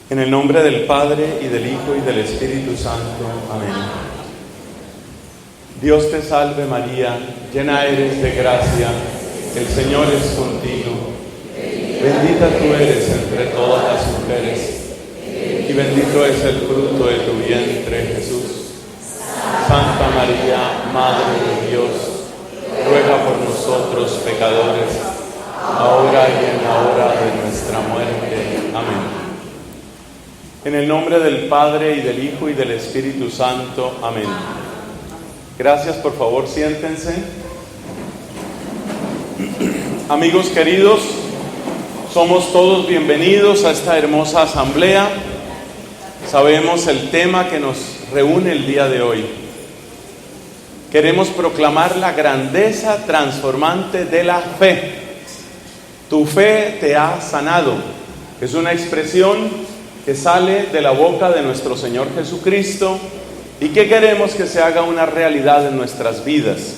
En el nombre del Padre, y del Hijo, y del Espíritu Santo. Amén. Dios te salve María, llena eres de gracia, el Señor es contigo. Bendita tú eres entre todas las mujeres, y bendito es el fruto de tu vientre, Jesús. Santa María, Madre de Dios, ruega por nosotros pecadores, ahora y en la hora de nuestra muerte. Amén. En el nombre del Padre, y del Hijo, y del Espíritu Santo. Amén. Gracias, por favor, siéntense. Amigos queridos, somos todos bienvenidos a esta hermosa asamblea. Sabemos el tema que nos reúne el día de hoy. Queremos proclamar la grandeza transformante de la fe. Tu fe te ha sanado. Es una expresión que sale de la boca de nuestro Señor Jesucristo y que queremos que se haga una realidad en nuestras vidas.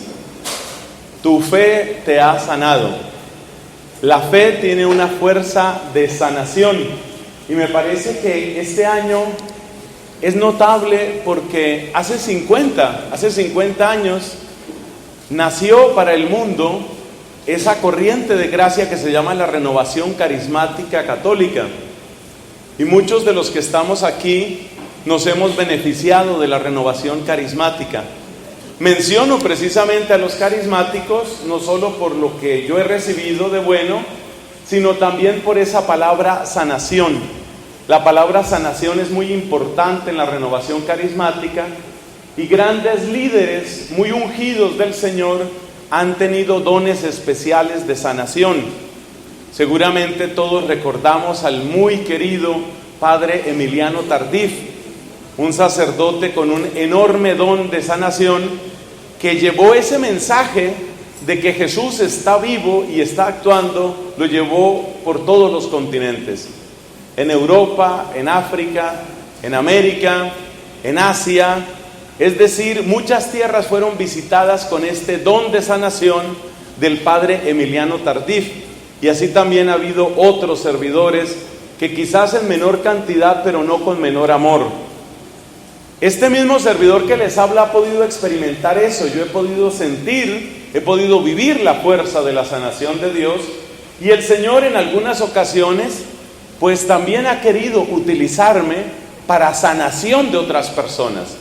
Tu fe te ha sanado. La fe tiene una fuerza de sanación y me parece que este año es notable porque hace 50 años nació para el mundo esa corriente de gracia que se llama la Renovación Carismática Católica. Y muchos de los que estamos aquí nos hemos beneficiado de la renovación carismática. Menciono precisamente a los carismáticos, no solo por lo que yo he recibido de bueno, sino también por esa palabra sanación. La palabra sanación es muy importante en la renovación carismática y grandes líderes muy ungidos del Señor han tenido dones especiales de sanación. Seguramente todos recordamos al muy querido Padre Emiliano Tardif, un sacerdote con un enorme don de sanación que llevó ese mensaje de que Jesús está vivo y está actuando, lo llevó por todos los continentes, en Europa, en África, en América, en Asia, es decir, muchas tierras fueron visitadas con este don de sanación del Padre Emiliano Tardif. Y así también ha habido otros servidores que quizás en menor cantidad, pero no con menor amor. Este mismo servidor que les habla ha podido experimentar eso. Yo he podido sentir, he podido vivir la fuerza de la sanación de Dios. Y el Señor en algunas ocasiones, pues también ha querido utilizarme para sanación de otras personas.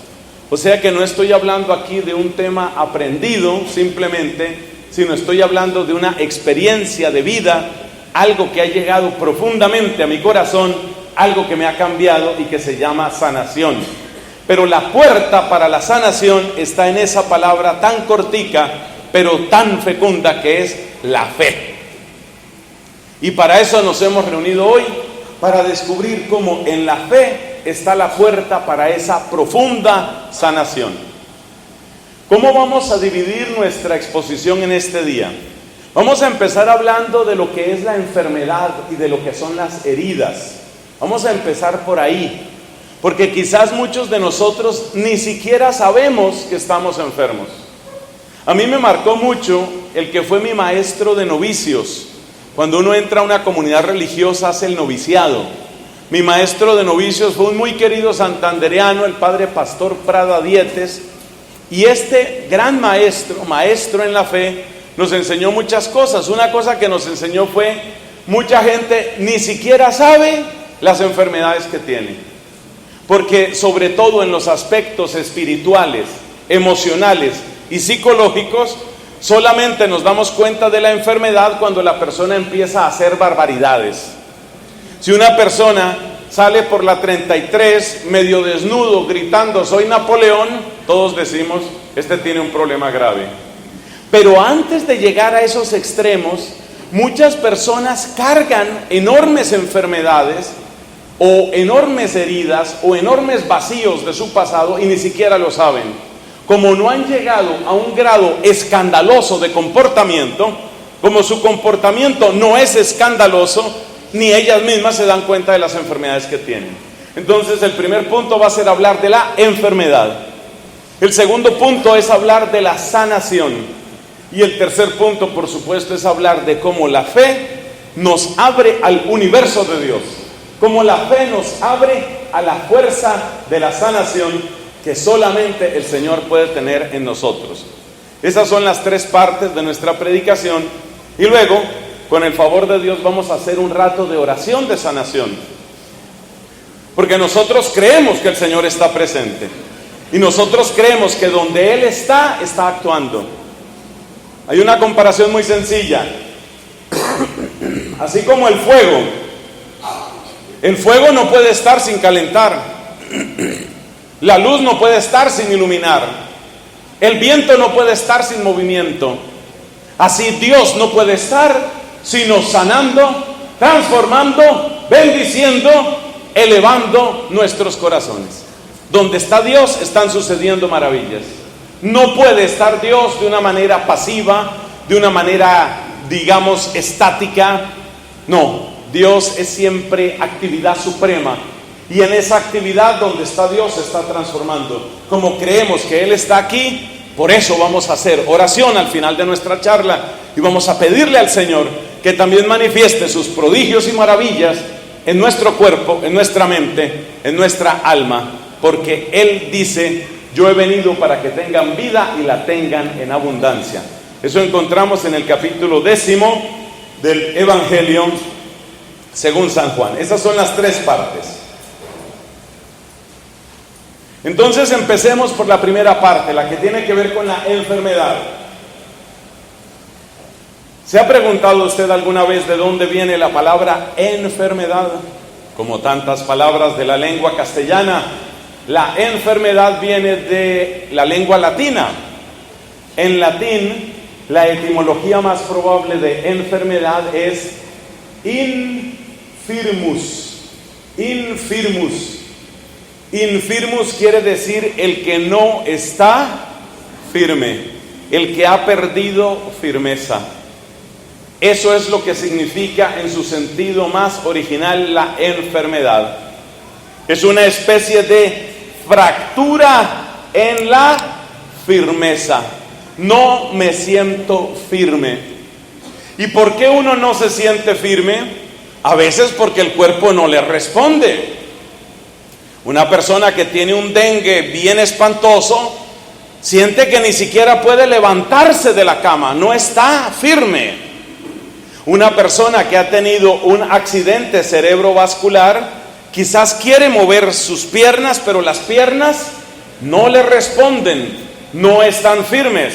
O sea que no estoy hablando aquí de un tema aprendido simplemente, sino estoy hablando de una experiencia de vida, algo que ha llegado profundamente a mi corazón, algo que me ha cambiado y que se llama sanación. Pero la puerta para la sanación está en esa palabra tan cortica, pero tan fecunda, que es la fe. Y para eso nos hemos reunido hoy, para descubrir cómo en la fe está la puerta para esa profunda sanación. ¿Cómo vamos a dividir nuestra exposición en este día? Vamos a empezar hablando de lo que es la enfermedad y de lo que son las heridas. Vamos a empezar por ahí, porque quizás muchos de nosotros ni siquiera sabemos que estamos enfermos. A mí me marcó mucho el que fue mi maestro de novicios. Cuando uno entra a una comunidad religiosa hace el noviciado. Mi maestro de novicios fue un muy querido santandereano, el padre Pastor Prada Dietes. Y este gran maestro en la fe, nos enseñó muchas cosas. Una cosa que nos enseñó fue, mucha gente ni siquiera sabe las enfermedades que tiene. Porque sobre todo en los aspectos espirituales, emocionales y psicológicos, solamente nos damos cuenta de la enfermedad cuando la persona empieza a hacer barbaridades. Si una persona sale por la 33 medio desnudo gritando soy Napoleón, todos decimos este tiene un problema grave. Pero antes de llegar a esos extremos, muchas personas cargan enormes enfermedades o enormes heridas o enormes vacíos de su pasado y ni siquiera lo saben. Como no han llegado a un grado escandaloso de comportamiento, como su comportamiento no es escandaloso, ni ellas mismas se dan cuenta de las enfermedades que tienen. Entonces el primer punto va a ser hablar de la enfermedad. El segundo punto es hablar de la sanación. Y el tercer punto, por supuesto, es hablar de cómo la fe nos abre al universo de Dios. como la fe nos abre a la fuerza de la sanación que solamente el Señor puede tener en nosotros. Esas son las tres partes de nuestra predicación, y luego, con el favor de Dios, vamos a hacer un rato de oración de sanación, porque nosotros creemos que el Señor está presente, y nosotros creemos que donde Él está actuando. Hay una comparación muy sencilla. Así como el fuego no puede estar sin calentar, la luz no puede estar sin iluminar, el viento no puede estar sin movimiento. Así Dios no puede estar sino sanando, transformando, bendiciendo, elevando nuestros corazones. Donde está Dios están sucediendo maravillas. No puede estar Dios de una manera pasiva, de una manera, digamos, estática. No, Dios es siempre actividad suprema. Y en esa actividad donde está Dios se está transformando. Como creemos que Él está aquí, por eso vamos a hacer oración al final de nuestra charla. Y vamos a pedirle al Señor que también manifieste sus prodigios y maravillas en nuestro cuerpo, en nuestra mente, en nuestra alma. Porque Él dice: yo he venido para que tengan vida y la tengan en abundancia. Eso encontramos en el capítulo 10 del Evangelio según San Juan. Esas son las tres partes. Entonces empecemos por la primera parte, la que tiene que ver con la enfermedad. ¿Se ha preguntado usted alguna vez de dónde viene la palabra enfermedad? Como tantas palabras de la lengua castellana, la enfermedad viene de la lengua latina. En latín, la etimología más probable de enfermedad es infirmus. Infirmus. Infirmus quiere decir el que no está firme, el que ha perdido firmeza. Eso es lo que significa en su sentido más original la enfermedad. Es una especie de fractura en la firmeza. No me siento firme. ¿Y por qué uno no se siente firme? A veces porque el cuerpo no le responde. Una persona que tiene un dengue bien espantoso siente que ni siquiera puede levantarse de la cama, no está firme. Una persona que ha tenido un accidente cerebrovascular quizás quiere mover sus piernas, pero las piernas no le responden, no están firmes.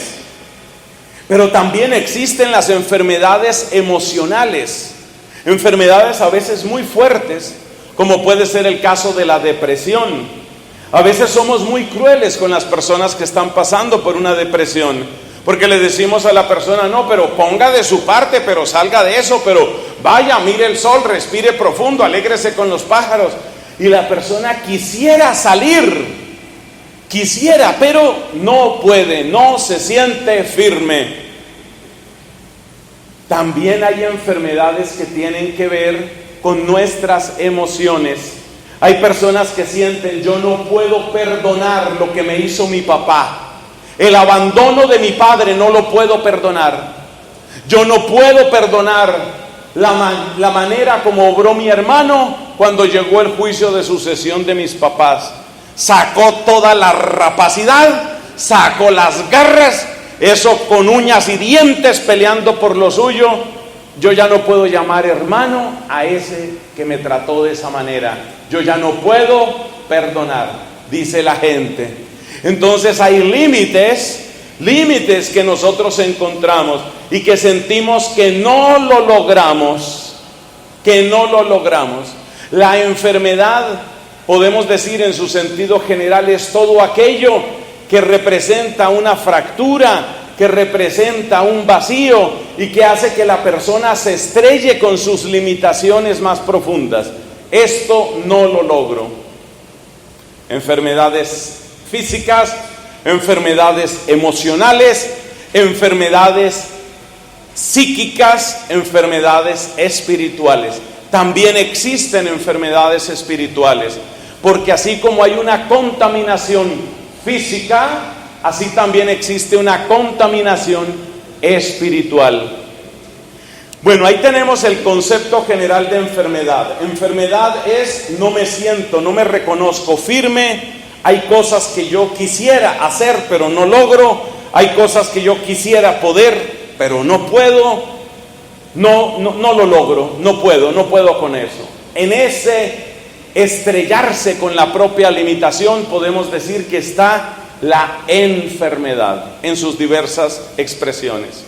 Pero también existen las enfermedades emocionales, enfermedades a veces muy fuertes, como puede ser el caso de la depresión. A veces somos muy crueles con las personas que están pasando por una depresión, porque le decimos a la persona: no, pero ponga de su parte, pero salga de eso, pero vaya, mire el sol, respire profundo, alégrese con los pájaros. Y la persona quisiera salir, pero no puede, no se siente firme. También hay enfermedades que tienen que ver con nuestras emociones. Hay personas que sienten: yo no puedo perdonar lo que me hizo mi papá. El abandono de mi padre no lo puedo perdonar. Yo no puedo perdonar la manera como obró mi hermano cuando llegó el juicio de sucesión de mis papás. Sacó toda la rapacidad, sacó las garras, eso con uñas y dientes peleando por lo suyo. Yo ya no puedo llamar hermano a ese que me trató de esa manera. Yo ya no puedo perdonar, dice la gente. Entonces hay límites que nosotros encontramos y que sentimos que no lo logramos, La enfermedad, podemos decir en su sentido general, es todo aquello que representa una fractura, que representa un vacío y que hace que la persona se estrelle con sus limitaciones más profundas. Esto no lo logro. Enfermedades físicas, enfermedades emocionales, enfermedades psíquicas, enfermedades espirituales. También existen enfermedades espirituales, porque así como hay una contaminación física, así también existe una contaminación espiritual. Bueno, ahí tenemos el concepto general de enfermedad. Enfermedad es no me siento, no me reconozco firme. Hay cosas que yo quisiera hacer, pero no logro. Hay cosas que yo quisiera poder, pero no puedo. No lo logro, no puedo con eso. En ese estrellarse con la propia limitación podemos decir que está la enfermedad en sus diversas expresiones.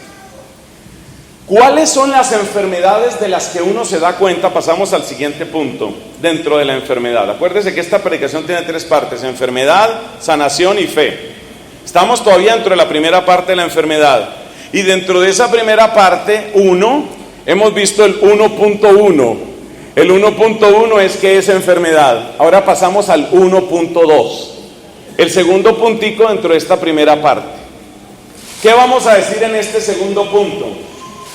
¿Cuáles son las enfermedades de las que uno se da cuenta? Pasamos al siguiente punto dentro de la enfermedad. Acuérdese que esta predicación tiene 3 partes: enfermedad, sanación y fe. Estamos todavía dentro de la primera parte de la enfermedad. Y dentro de esa primera parte, hemos visto el 1.1. El 1.1 es que es enfermedad. Ahora pasamos al 1.2. El segundo puntico dentro de esta primera parte. ¿Qué vamos a decir en este segundo punto?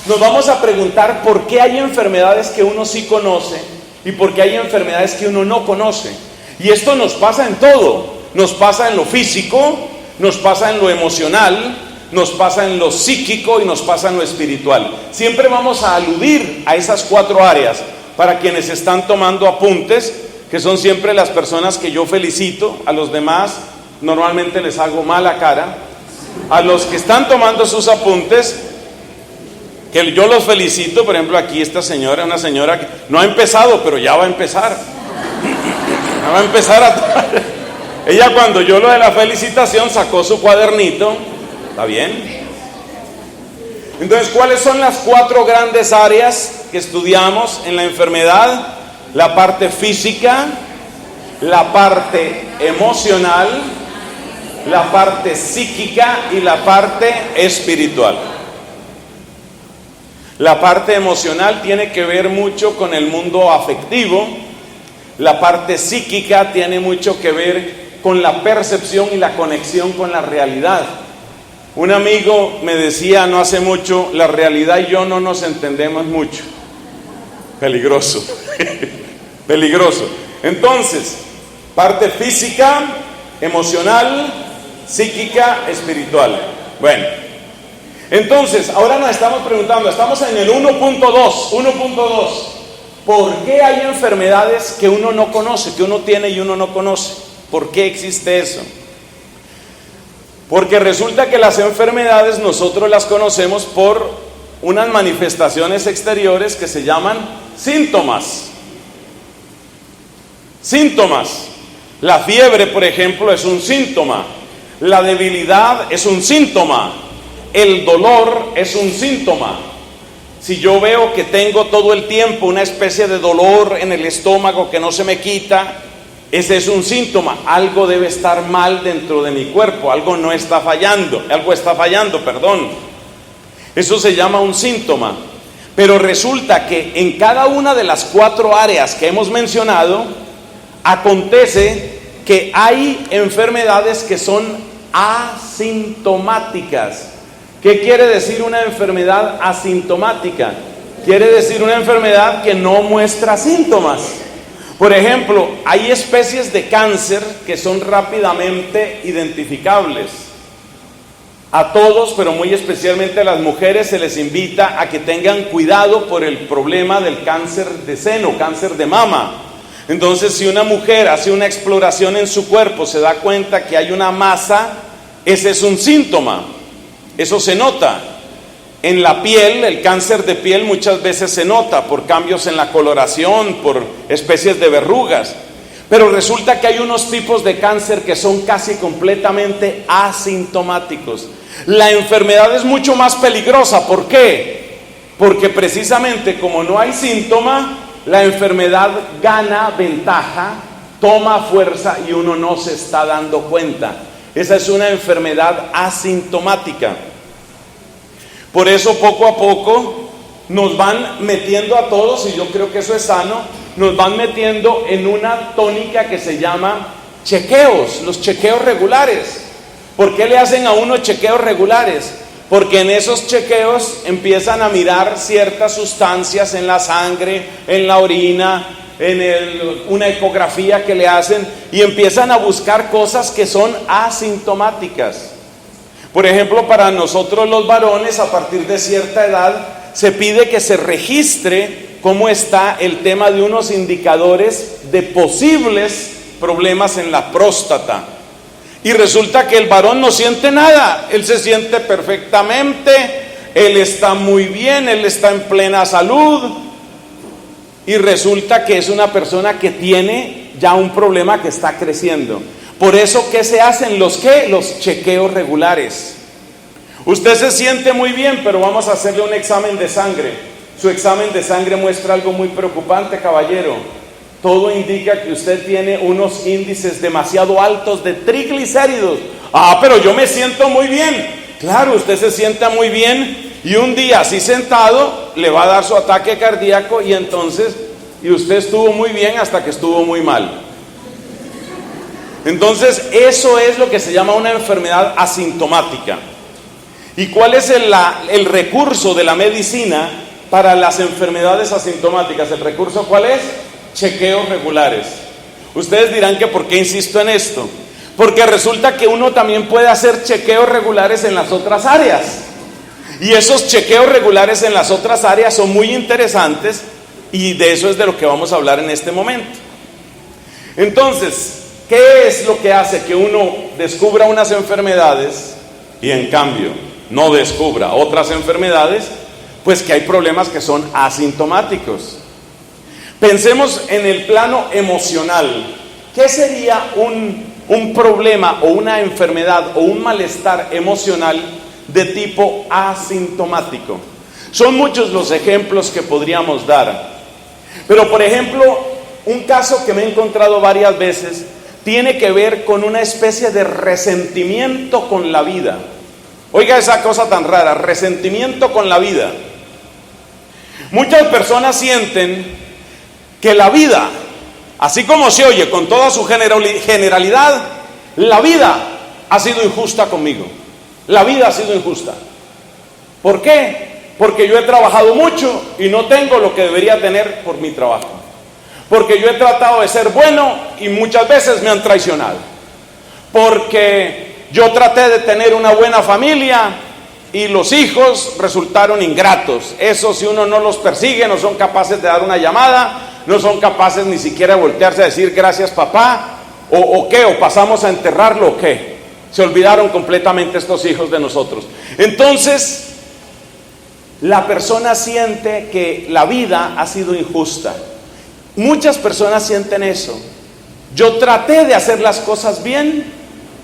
Nos vamos a preguntar por qué hay enfermedades que uno sí conoce y por qué hay enfermedades que uno no conoce. Y esto nos pasa en todo. Nos pasa en lo físico, nos pasa en lo emocional, nos pasa en lo psíquico y nos pasa en lo espiritual. Siempre vamos a aludir a esas 4 áreas. Para quienes están tomando apuntes, que son siempre las personas que yo felicito, a los demás normalmente les hago mala cara. A los que están tomando sus apuntes, que yo los felicito. Por ejemplo, aquí esta señora, una señora que no ha empezado, pero ya va a empezar. Ya va a empezar Ella, cuando yo lo de la felicitación, sacó su cuadernito. ¿Está bien? Entonces, ¿cuáles son las 4 grandes áreas que estudiamos en la enfermedad? La parte física, la parte emocional, la parte psíquica y la parte espiritual. La parte emocional tiene que ver mucho con el mundo afectivo. La parte psíquica tiene mucho que ver con la percepción y la conexión con la realidad. Un amigo me decía no hace mucho: la realidad y yo no nos entendemos mucho. Peligroso. Peligroso. Entonces, parte física, emocional, psíquica, espiritual. Bueno, entonces, ahora nos estamos preguntando, estamos en el 1.2. ¿Por qué hay enfermedades que uno no conoce, que uno tiene y uno no conoce? ¿Por qué existe eso? Porque resulta que las enfermedades nosotros las conocemos por unas manifestaciones exteriores que se llaman síntomas. Síntomas. La fiebre, por ejemplo, es un síntoma. La debilidad es un síntoma. El dolor es un síntoma. Si yo veo que tengo todo el tiempo una especie de dolor en el estómago que no se me quita, ese es un síntoma. Algo debe estar mal dentro de mi cuerpo, algo está fallando. Eso se llama un síntoma. Pero resulta que en cada una de las 4 áreas que hemos mencionado, acontece que hay enfermedades que son asintomáticas. ¿Qué quiere decir una enfermedad asintomática? Quiere decir una enfermedad que no muestra síntomas. Por ejemplo, hay especies de cáncer que son rápidamente identificables. A todos, pero muy especialmente a las mujeres, se les invita a que tengan cuidado por el problema del cáncer de seno, cáncer de mama. Entonces, si una mujer hace una exploración en su cuerpo, se da cuenta que hay una masa, ese es un síntoma. Eso se nota. En la piel, el cáncer de piel muchas veces se nota por cambios en la coloración, por especies de verrugas. Pero resulta que hay unos tipos de cáncer que son casi completamente asintomáticos. La enfermedad es mucho más peligrosa. ¿Por qué? Porque precisamente como no hay síntoma, la enfermedad gana ventaja, toma fuerza y uno no se está dando cuenta. Esa es una enfermedad asintomática. Por eso poco a poco nos van metiendo a todos, y yo creo que eso es sano, nos van metiendo en una tónica que se llama chequeos, los chequeos regulares. ¿Por qué le hacen a uno chequeos regulares? Porque en esos chequeos empiezan a mirar ciertas sustancias en la sangre, en la orina, una ecografía que le hacen, y empiezan a buscar cosas que son asintomáticas. Por ejemplo, para nosotros los varones, a partir de cierta edad, se pide que se registre cómo está el tema de unos indicadores de posibles problemas en la próstata. Y resulta que el varón no siente nada, él se siente perfectamente, él está muy bien, él está en plena salud. Y resulta que es una persona que tiene ya un problema que está creciendo. Por eso, ¿qué se hacen? Los chequeos regulares. Usted se siente muy bien, pero vamos a hacerle un examen de sangre. Su examen de sangre muestra algo muy preocupante, caballero. Todo indica que usted tiene unos índices demasiado altos de triglicéridos. Pero yo me siento muy bien. Claro, usted se sienta muy bien y un día así sentado le va a dar su ataque cardíaco y usted estuvo muy bien hasta que estuvo muy mal. Entonces, eso es lo que se llama una enfermedad asintomática. ¿Y cuál es el recurso de la medicina para las enfermedades asintomáticas? ¿El recurso cuál es? Chequeos regulares. Ustedes dirán que ¿por qué insisto en esto? Porque resulta que uno también puede hacer chequeos regulares en las otras áreas. Y esos chequeos regulares en las otras áreas son muy interesantes y de eso es de lo que vamos a hablar en este momento. Entonces, ¿qué es lo que hace que uno descubra unas enfermedades y en cambio no descubra otras enfermedades? Pues que hay problemas que son asintomáticos. Pensemos en el plano emocional. ¿Qué sería un problema o una enfermedad o un malestar emocional de tipo asintomático? Son muchos los ejemplos que podríamos dar. Pero por ejemplo, un caso que me he encontrado varias veces tiene que ver con una especie de resentimiento con la vida. Oiga esa cosa tan rara, resentimiento con la vida. Muchas personas sienten que la vida, así como se oye con toda su generalidad, la vida ha sido injusta conmigo. La vida ha sido injusta. ¿Por qué? Porque yo he trabajado mucho y no tengo lo que debería tener por mi trabajo. Porque yo he tratado de ser bueno y muchas veces me han traicionado. Porque yo traté de tener una buena familia y los hijos resultaron ingratos. Eso, si uno no los persigue, no son capaces de dar una llamada, no son capaces ni siquiera de voltearse a decir gracias papá, o qué, o pasamos a enterrarlo o qué. Se olvidaron completamente estos hijos de nosotros. Entonces, la persona siente que la vida ha sido injusta. Muchas personas sienten eso. Yo traté de hacer las cosas bien,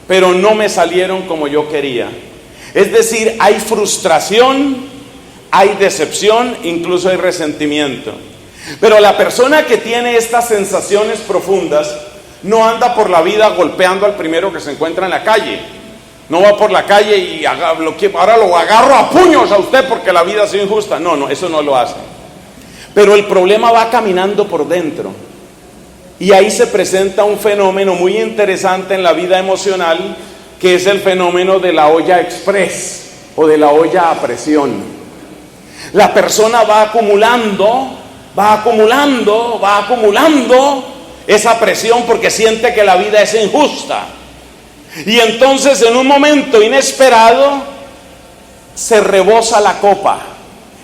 pero no me salieron como yo quería. Es decir, hay frustración, hay decepción, incluso hay resentimiento. Pero la persona que tiene estas sensaciones profundas no anda por la vida golpeando al primero que se encuentra en la calle. No va por la calle y ahora lo agarro a puños a usted porque la vida ha sido injusta. No, eso no lo hace. Pero el problema va caminando por dentro. Y ahí se presenta un fenómeno muy interesante en la vida emocional, que es el fenómeno de la olla express o de la olla a presión. La persona va acumulando esa presión porque siente que la vida es injusta. Y entonces en un momento inesperado se rebosa la copa.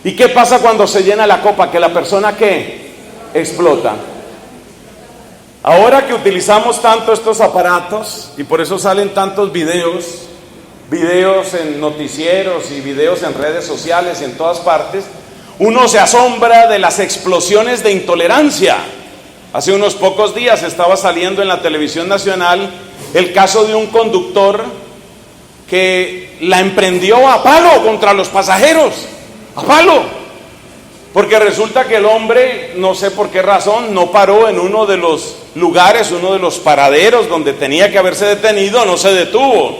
¿Y qué pasa cuando se llena la copa? Que la persona ¿qué? Explota. Ahora que utilizamos tanto estos aparatos y por eso salen tantos videos en noticieros y videos en redes sociales y en todas partes, uno se asombra de las explosiones de intolerancia. Hace unos pocos días estaba saliendo en la televisión nacional el caso de un conductor que la emprendió a palo contra los pasajeros, a palo, porque resulta que el hombre, no sé por qué razón, no paró en uno de los lugares, uno de los paraderos donde tenía que haberse detenido, no se detuvo,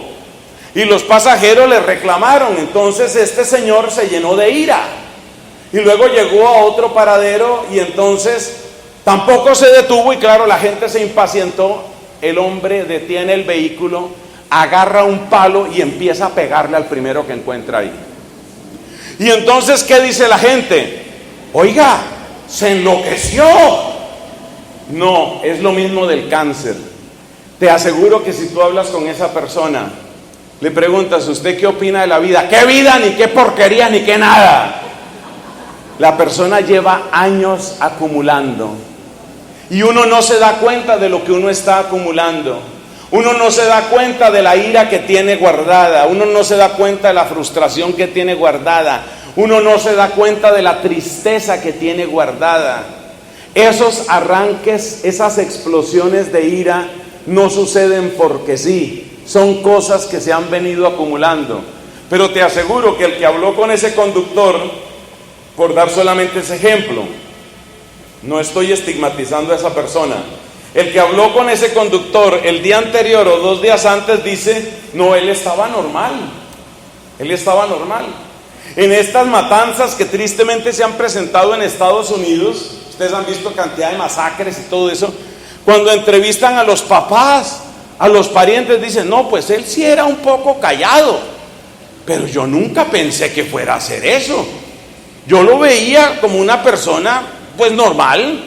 y los pasajeros le reclamaron. Entonces este señor se llenó de ira, y luego llegó a otro paradero, y entonces tampoco se detuvo, y claro, la gente se impacientó. El hombre detiene el vehículo, agarra un palo y empieza a pegarle al primero que encuentra ahí. Y entonces, ¿qué dice la gente? Oiga, se enloqueció. No, es lo mismo del cáncer. Te aseguro que si tú hablas con esa persona, le preguntas, ¿usted qué opina de la vida? ¿Qué vida? Ni qué porquería, ni qué nada. La persona lleva años acumulando y uno no se da cuenta de lo que uno está acumulando. Uno no se da cuenta de la ira que tiene guardada. Uno no se da cuenta de la frustración que tiene guardada. Uno no se da cuenta de la tristeza que tiene guardada. Esos arranques, esas explosiones de ira no suceden porque sí. Son cosas que se han venido acumulando. Pero te aseguro que el que habló con ese conductor, por dar solamente ese ejemplo, no estoy estigmatizando a esa persona. El que habló con ese conductor el día anterior o 2 días antes dice, no, él estaba normal. Él estaba normal. En estas matanzas que tristemente se han presentado en Estados Unidos, ustedes han visto cantidad de masacres y todo eso, cuando entrevistan a los papás, a los parientes, dicen, no, pues él sí era un poco callado, pero yo nunca pensé que fuera a hacer eso. Yo lo veía como una persona, pues normal,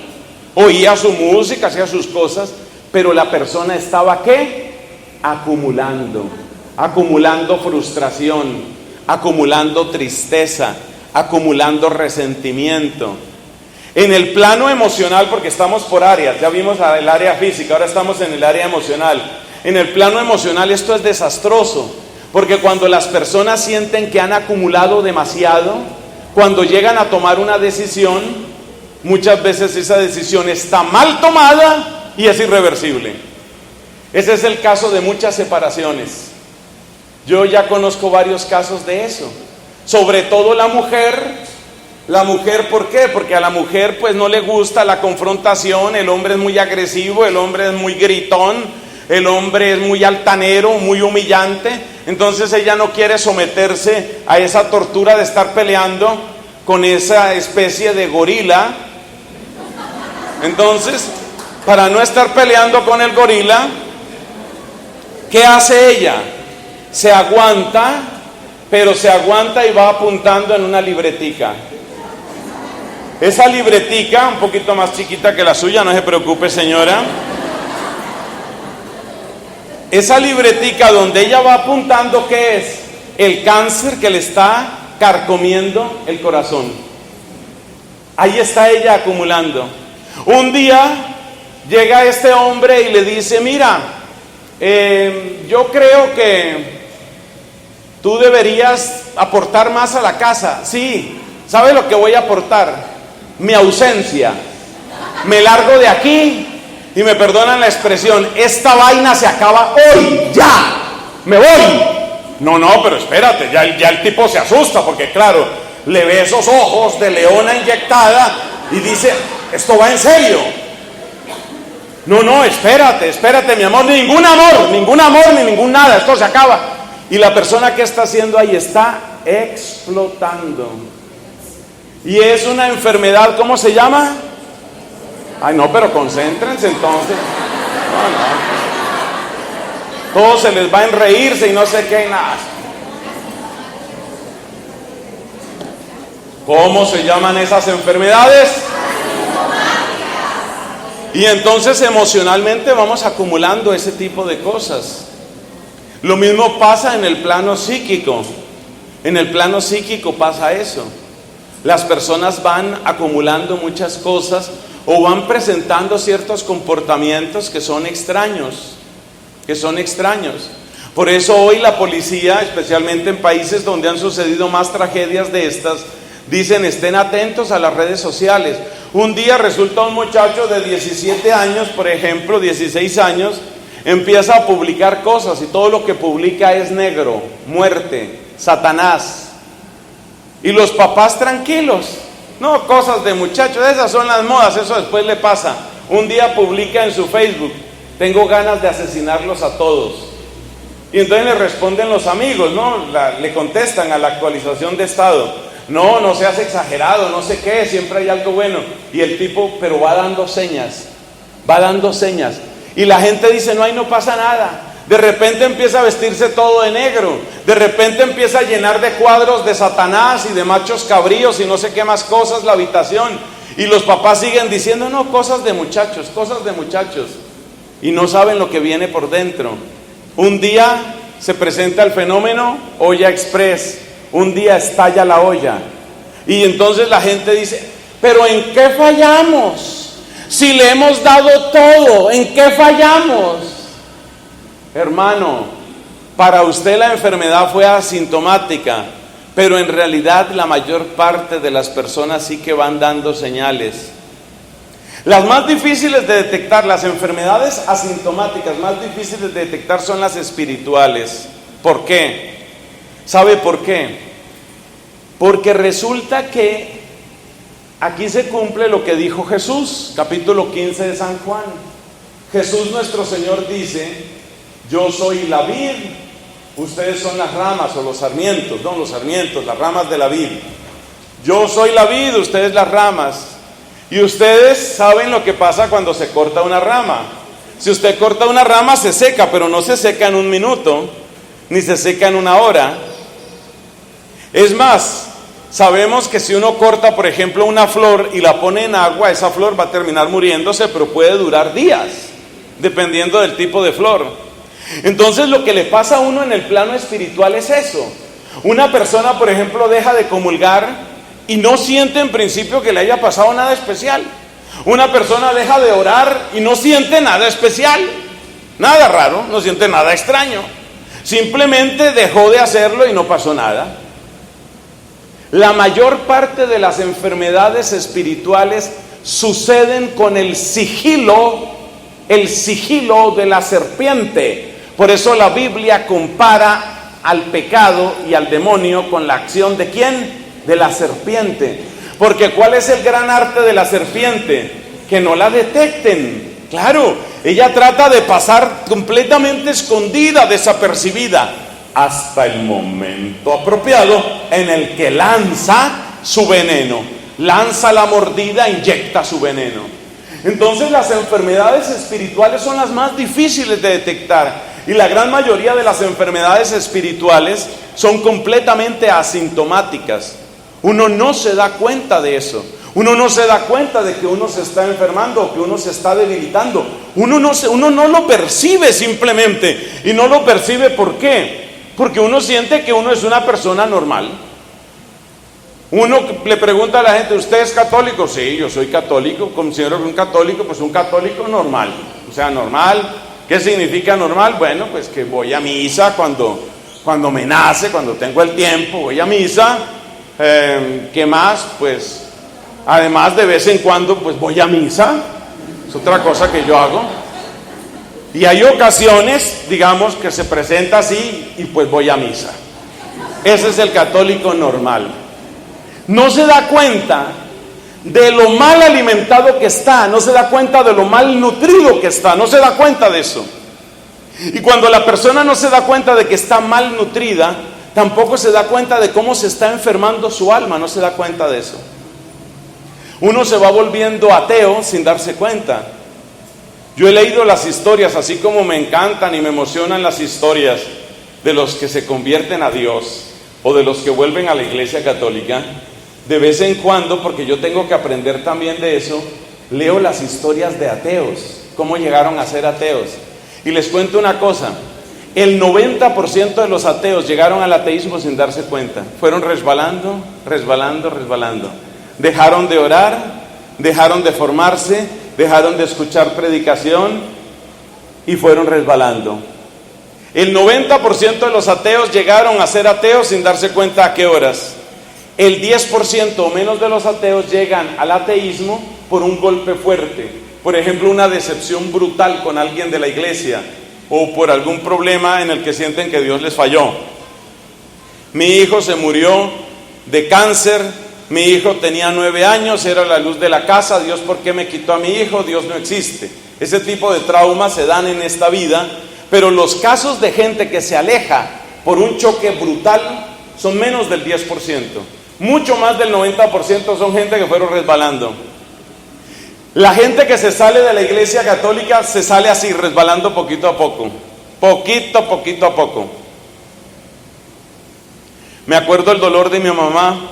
oía su música, hacía sus cosas, pero la persona estaba, ¿qué? Acumulando frustración, acumulando tristeza, acumulando resentimiento. En el plano emocional, porque estamos por áreas, ya vimos el área física, ahora estamos en el área emocional. En el plano emocional esto es desastroso, porque cuando las personas sienten que han acumulado demasiado, cuando llegan a tomar una decisión, muchas veces esa decisión está mal tomada y es irreversible. Ese es el caso de muchas separaciones. Yo ya conozco varios casos de eso. Sobre todo la mujer, ¿por qué? Porque a la mujer pues no le gusta la confrontación, el hombre es muy agresivo, el hombre es muy gritón, el hombre es muy altanero, muy humillante. Entonces ella no quiere someterse a esa tortura de estar peleando con esa especie de gorila. Entonces, para no estar peleando con el gorila, ¿qué hace ella? Se aguanta, pero se aguanta y va apuntando en una libretica. Esa libretica, un poquito más chiquita que la suya, no se preocupe, señora. Esa libretica donde ella va apuntando, ¿qué es? El cáncer que le está carcomiendo el corazón. Ahí está ella acumulando. Un día llega este hombre y le dice, mira, yo creo que tú deberías aportar más a la casa. Sí, ¿sabe lo que voy a aportar? Mi ausencia. Me largo de aquí y me perdonan la expresión, esta vaina se acaba hoy, ya, me voy. No, pero espérate, ya el tipo se asusta porque claro, le ve esos ojos de leona inyectada y dice, esto va en serio. No, espérate mi amor, ningún amor, ni ningún nada, esto se acaba. Y la persona que está haciendo ahí está explotando. Y es una enfermedad, ¿cómo se llama? Ay, no, pero concéntrense entonces. No. Todos se les va en reírse y no sé qué y nada. ¿Cómo se llaman esas enfermedades? Y entonces emocionalmente vamos acumulando ese tipo de cosas. Lo mismo pasa en el plano psíquico. En el plano psíquico pasa eso. Las personas van acumulando muchas cosas o van presentando ciertos comportamientos que son extraños. Por eso hoy la policía, especialmente en países donde han sucedido más tragedias de estas, dicen estén atentos a las redes sociales. Un día resulta un muchacho de 17 años, por ejemplo, 16 años, empieza a publicar cosas y todo lo que publica es negro, muerte, Satanás. Y los papás tranquilos, no, cosas de muchachos, esas son las modas, eso después le pasa. Un día publica en su Facebook, tengo ganas de asesinarlos a todos. Y entonces le responden los amigos, ¿no? Le contestan a la actualización de estado, no seas exagerado, no sé qué, siempre hay algo bueno. Y el tipo, pero va dando señas. Y la gente dice, no pasa nada. De repente empieza a vestirse todo de negro. De repente empieza a llenar de cuadros de Satanás y de machos cabríos y no sé qué más cosas la habitación. Y los papás siguen diciendo, no, cosas de muchachos. Y no saben lo que viene por dentro. Un día se presenta el fenómeno olla express. Un día estalla la olla. Y entonces la gente dice, pero ¿en qué fallamos? Si le hemos dado todo, ¿en qué fallamos? Hermano, para usted la enfermedad fue asintomática, pero en realidad la mayor parte de las personas sí que van dando señales. Las más difíciles de detectar, las enfermedades asintomáticas más difíciles de detectar son las espirituales. ¿Por qué? ¿Sabe por qué? Porque resulta que aquí se cumple lo que dijo Jesús, capítulo 15 de San Juan. Jesús nuestro Señor dice, yo soy la vid, ustedes son las ramas o los sarmientos, no los sarmientos, las ramas de la vid. Yo soy la vid, ustedes las ramas. Y ustedes saben lo que pasa cuando se corta una rama. Si usted corta una rama se seca, pero no se seca en un minuto, ni se seca en una hora. Es más, sabemos que si uno corta, por ejemplo, una flor y la pone en agua, esa flor va a terminar muriéndose, pero puede durar días, dependiendo del tipo de flor. Entonces lo que le pasa a uno en el plano espiritual es eso. Una persona, por ejemplo, deja de comulgar y no siente en principio que le haya pasado nada especial. Una persona deja de orar y no siente nada especial, nada raro, no siente nada extraño. Simplemente dejó de hacerlo y no pasó nada. La mayor parte de las enfermedades espirituales suceden con el sigilo de la serpiente. Por eso la Biblia compara al pecado y al demonio con la acción ¿de quién? De la serpiente. Porque ¿cuál es el gran arte de la serpiente? Que no la detecten. Claro, ella trata de pasar completamente escondida, desapercibida, hasta el momento apropiado en el que lanza su veneno, lanza la mordida, inyecta su veneno. Entonces las enfermedades espirituales son las más difíciles de detectar, y la gran mayoría de las enfermedades espirituales son completamente asintomáticas. Uno no se da cuenta de eso. Uno no se da cuenta de que uno se está enfermando o que uno se está debilitando. Uno no lo percibe simplemente. Y no lo percibe ¿por qué? Porque uno siente que uno es una persona normal. Uno le pregunta a la gente, ¿usted es católico? Sí, yo soy católico. Considero que un católico, pues un católico normal. O sea, normal. ¿Qué significa normal? Bueno, pues que voy a misa cuando me nace, cuando tengo el tiempo, voy a misa. ¿Qué más? Pues además de vez en cuando pues voy a misa, es otra cosa que yo hago. Y hay ocasiones, digamos, que se presenta así y pues voy a misa. Ese es el católico normal. No se da cuenta de lo mal alimentado que está, no se da cuenta de lo mal nutrido que está, no se da cuenta de eso. Y cuando la persona no se da cuenta de que está mal nutrida, tampoco se da cuenta de cómo se está enfermando su alma, no se da cuenta de eso. Uno se va volviendo ateo sin darse cuenta. Yo he leído las historias, así como me encantan y me emocionan las historias de los que se convierten a Dios o de los que vuelven a la iglesia católica. De vez en cuando, porque yo tengo que aprender también de eso, leo las historias de ateos, cómo llegaron a ser ateos. Y les cuento una cosa. El 90% de los ateos llegaron al ateísmo sin darse cuenta. Fueron resbalando. Dejaron de orar, dejaron de formarse, dejaron de escuchar predicación y fueron resbalando. El 90% de los ateos llegaron a ser ateos sin darse cuenta a qué horas. El 10% o menos de los ateos llegan al ateísmo por un golpe fuerte. Por ejemplo, una decepción brutal con alguien de la iglesia, o por algún problema en el que sienten que Dios les falló. Mi hijo se murió de cáncer, mi hijo tenía 9 años, era la luz de la casa, Dios, ¿por qué me quitó a mi hijo? Dios no existe. Ese tipo de traumas se dan en esta vida, pero los casos de gente que se aleja por un choque brutal son menos del 10%. Mucho más del 90% son gente que fueron resbalando. La gente que se sale de la iglesia católica se sale así, resbalando poquito a poco. Me acuerdo el dolor de mi mamá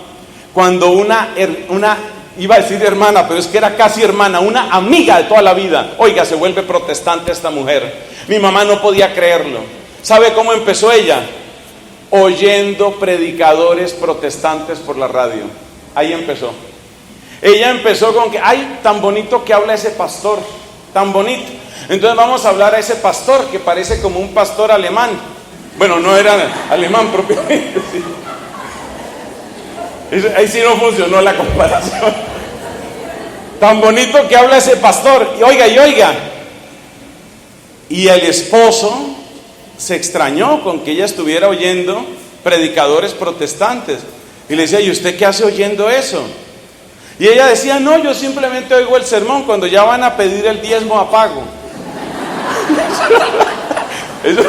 cuando una iba a decir hermana, pero es que era casi hermana, una amiga de toda la vida, oiga, se vuelve protestante esta mujer. Mi mamá no podía creerlo. ¿Sabe cómo empezó ella? Oyendo predicadores protestantes por la radio. Ahí empezó. Ella empezó con que, ay, tan bonito que habla ese pastor, tan bonito. Entonces vamos a hablar a ese pastor que parece como un pastor alemán. Bueno, no era alemán propiamente, sí. Ahí sí no funcionó la comparación. Tan bonito que habla ese pastor. Y oiga. Y el esposo se extrañó con que ella estuviera oyendo predicadores protestantes. Y le decía, ¿y usted qué hace oyendo eso? Y ella decía, no, yo simplemente oigo el sermón cuando ya van a pedir el diezmo a pago. Eso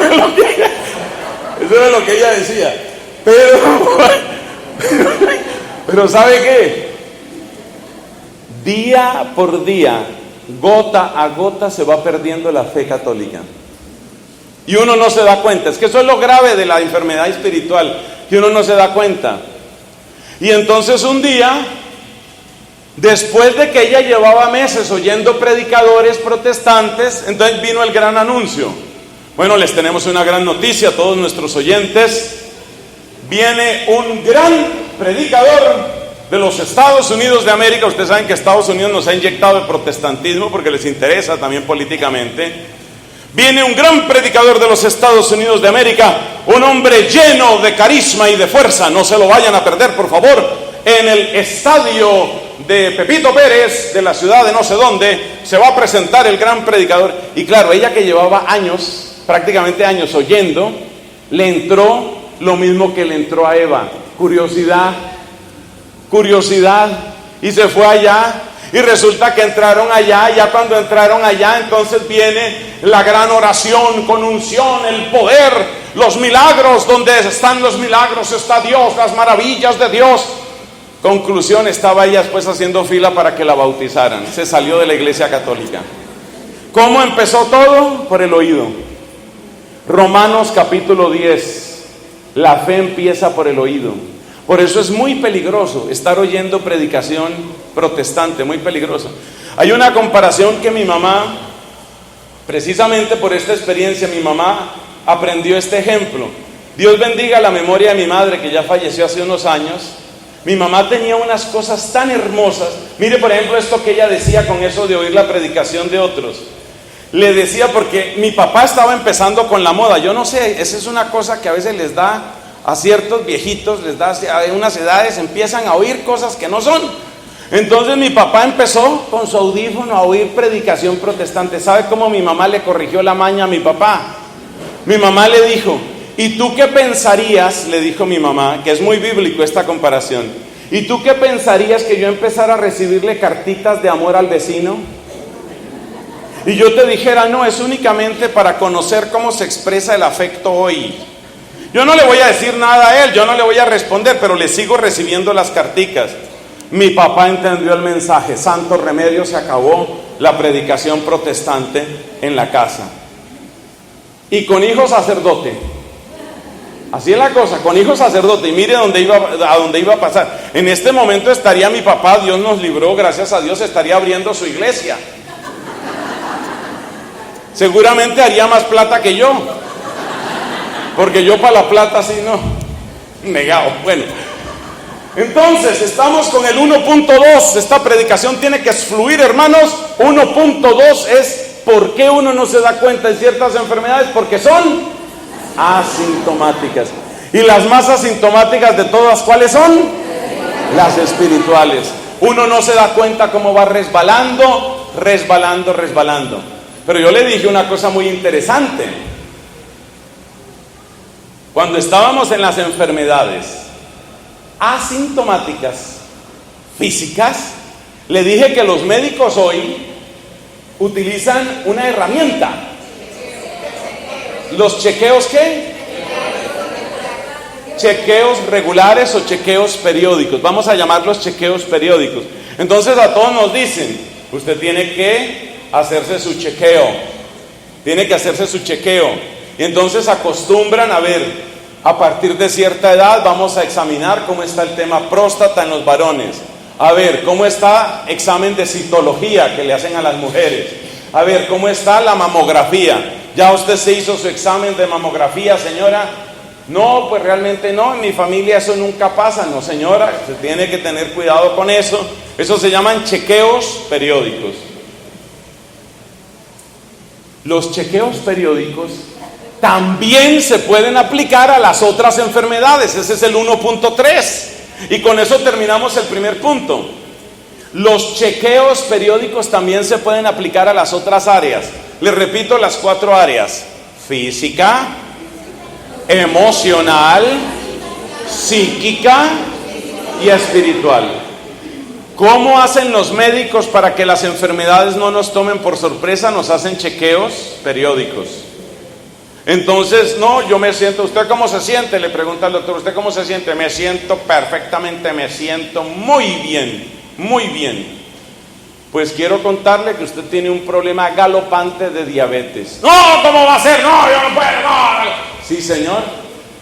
era lo que ella decía. Pero ¿sabe qué? Día por día, gota a gota se va perdiendo la fe católica. Y uno no se da cuenta. Es que eso es lo grave de la enfermedad espiritual, que uno no se da cuenta. Y entonces un día, después de que ella llevaba meses oyendo predicadores protestantes, entonces vino el gran anuncio. Bueno, les tenemos una gran noticia a todos nuestros oyentes. Viene un gran predicador de los Estados Unidos de América. Ustedes saben que Estados Unidos nos ha inyectado el protestantismo porque les interesa también políticamente. Viene un gran predicador de los Estados Unidos de América, un hombre lleno de carisma y de fuerza. No se lo vayan a perder, por favor. En el estadio de Pepito Pérez, de la ciudad de no sé dónde, se va a presentar el gran predicador. Y claro, ella que llevaba años, prácticamente años oyendo, le entró lo mismo que le entró a Eva: curiosidad, y se fue allá. Y resulta que entraron allá, ya cuando entraron allá, entonces viene la gran oración con unción, el poder, los milagros. Donde están los milagros está Dios, las maravillas de Dios. Conclusión, estaba ella después haciendo fila para que la bautizaran. Se salió de la iglesia católica. ¿Cómo empezó todo? Por el oído. Romanos capítulo 10. La fe empieza por el oído. Por eso es muy peligroso estar oyendo predicación protestante, muy peligroso. Hay una comparación que mi mamá, precisamente por esta experiencia, mi mamá aprendió este ejemplo. Dios bendiga la memoria de mi madre, que ya falleció hace unos años. Mi mamá tenía unas cosas tan hermosas. Mire, por ejemplo, esto que ella decía con eso de oír la predicación de otros. Le decía, porque mi papá estaba empezando con la moda. Yo no sé, esa es una cosa que a veces les da a ciertos viejitos, les da a unas edades, empiezan a oír cosas que no son. Entonces mi papá empezó con su audífono a oír predicación protestante. ¿Sabe cómo mi mamá le corrigió la maña a mi papá? Mi mamá le dijo, ¿y tú qué pensarías? Le dijo mi mamá, que es muy bíblico esta comparación. ¿Y tú qué pensarías que yo empezara a recibirle cartitas de amor al vecino? Y yo te dijera, no, es únicamente para conocer cómo se expresa el afecto hoy. Yo no le voy a decir nada a él, yo no le voy a responder, pero le sigo recibiendo las carticas. Mi papá entendió el mensaje, santo remedio, se acabó la predicación protestante en la casa. Y con hijo sacerdote. Así es la cosa, con hijo sacerdote. Y mire a dónde iba a pasar. En este momento estaría mi papá, Dios nos libró, gracias a Dios, estaría abriendo su iglesia. Seguramente haría más plata que yo. Porque yo para la plata sí no, negado. Bueno, entonces estamos con el 1.2. Esta predicación tiene que fluir, hermanos. 1.2 es ¿por qué uno no se da cuenta de ciertas enfermedades? Porque son asintomáticas. Y las más asintomáticas de todas, ¿cuáles son? Las espirituales. Uno no se da cuenta cómo va resbalando. Pero yo le dije una cosa muy interesante. Cuando estábamos en las enfermedades asintomáticas, físicas, le dije que los médicos hoy utilizan una herramienta. ¿Los chequeos qué? Chequeos regulares o chequeos periódicos. Vamos a llamarlos chequeos periódicos. Entonces a todos nos dicen, usted tiene que hacerse su chequeo. Y entonces acostumbran a ver, a partir de cierta edad vamos a examinar cómo está el tema próstata en los varones. A ver, cómo está examen de citología que le hacen a las mujeres. A ver, cómo está la mamografía. ¿Ya usted se hizo su examen de mamografía, señora? No, pues realmente no, en mi familia eso nunca pasa. No, señora, se tiene que tener cuidado con eso. Eso se llaman chequeos periódicos. Los chequeos periódicos también se pueden aplicar a las otras enfermedades. Ese es el 1.3. Y con eso terminamos el primer punto. Los chequeos periódicos también se pueden aplicar a las otras áreas. Les repito las 4 áreas: física, emocional, psíquica y espiritual. ¿Cómo hacen los médicos para que las enfermedades no nos tomen por sorpresa? Nos hacen chequeos periódicos. Entonces, no, yo me siento, ¿usted cómo se siente? Le pregunta al doctor, ¿usted cómo se siente? Me siento perfectamente, me siento muy bien, muy bien. Pues quiero contarle que usted tiene un problema galopante de diabetes. No, ¿cómo va a ser? No, yo no puedo, no. Sí, señor,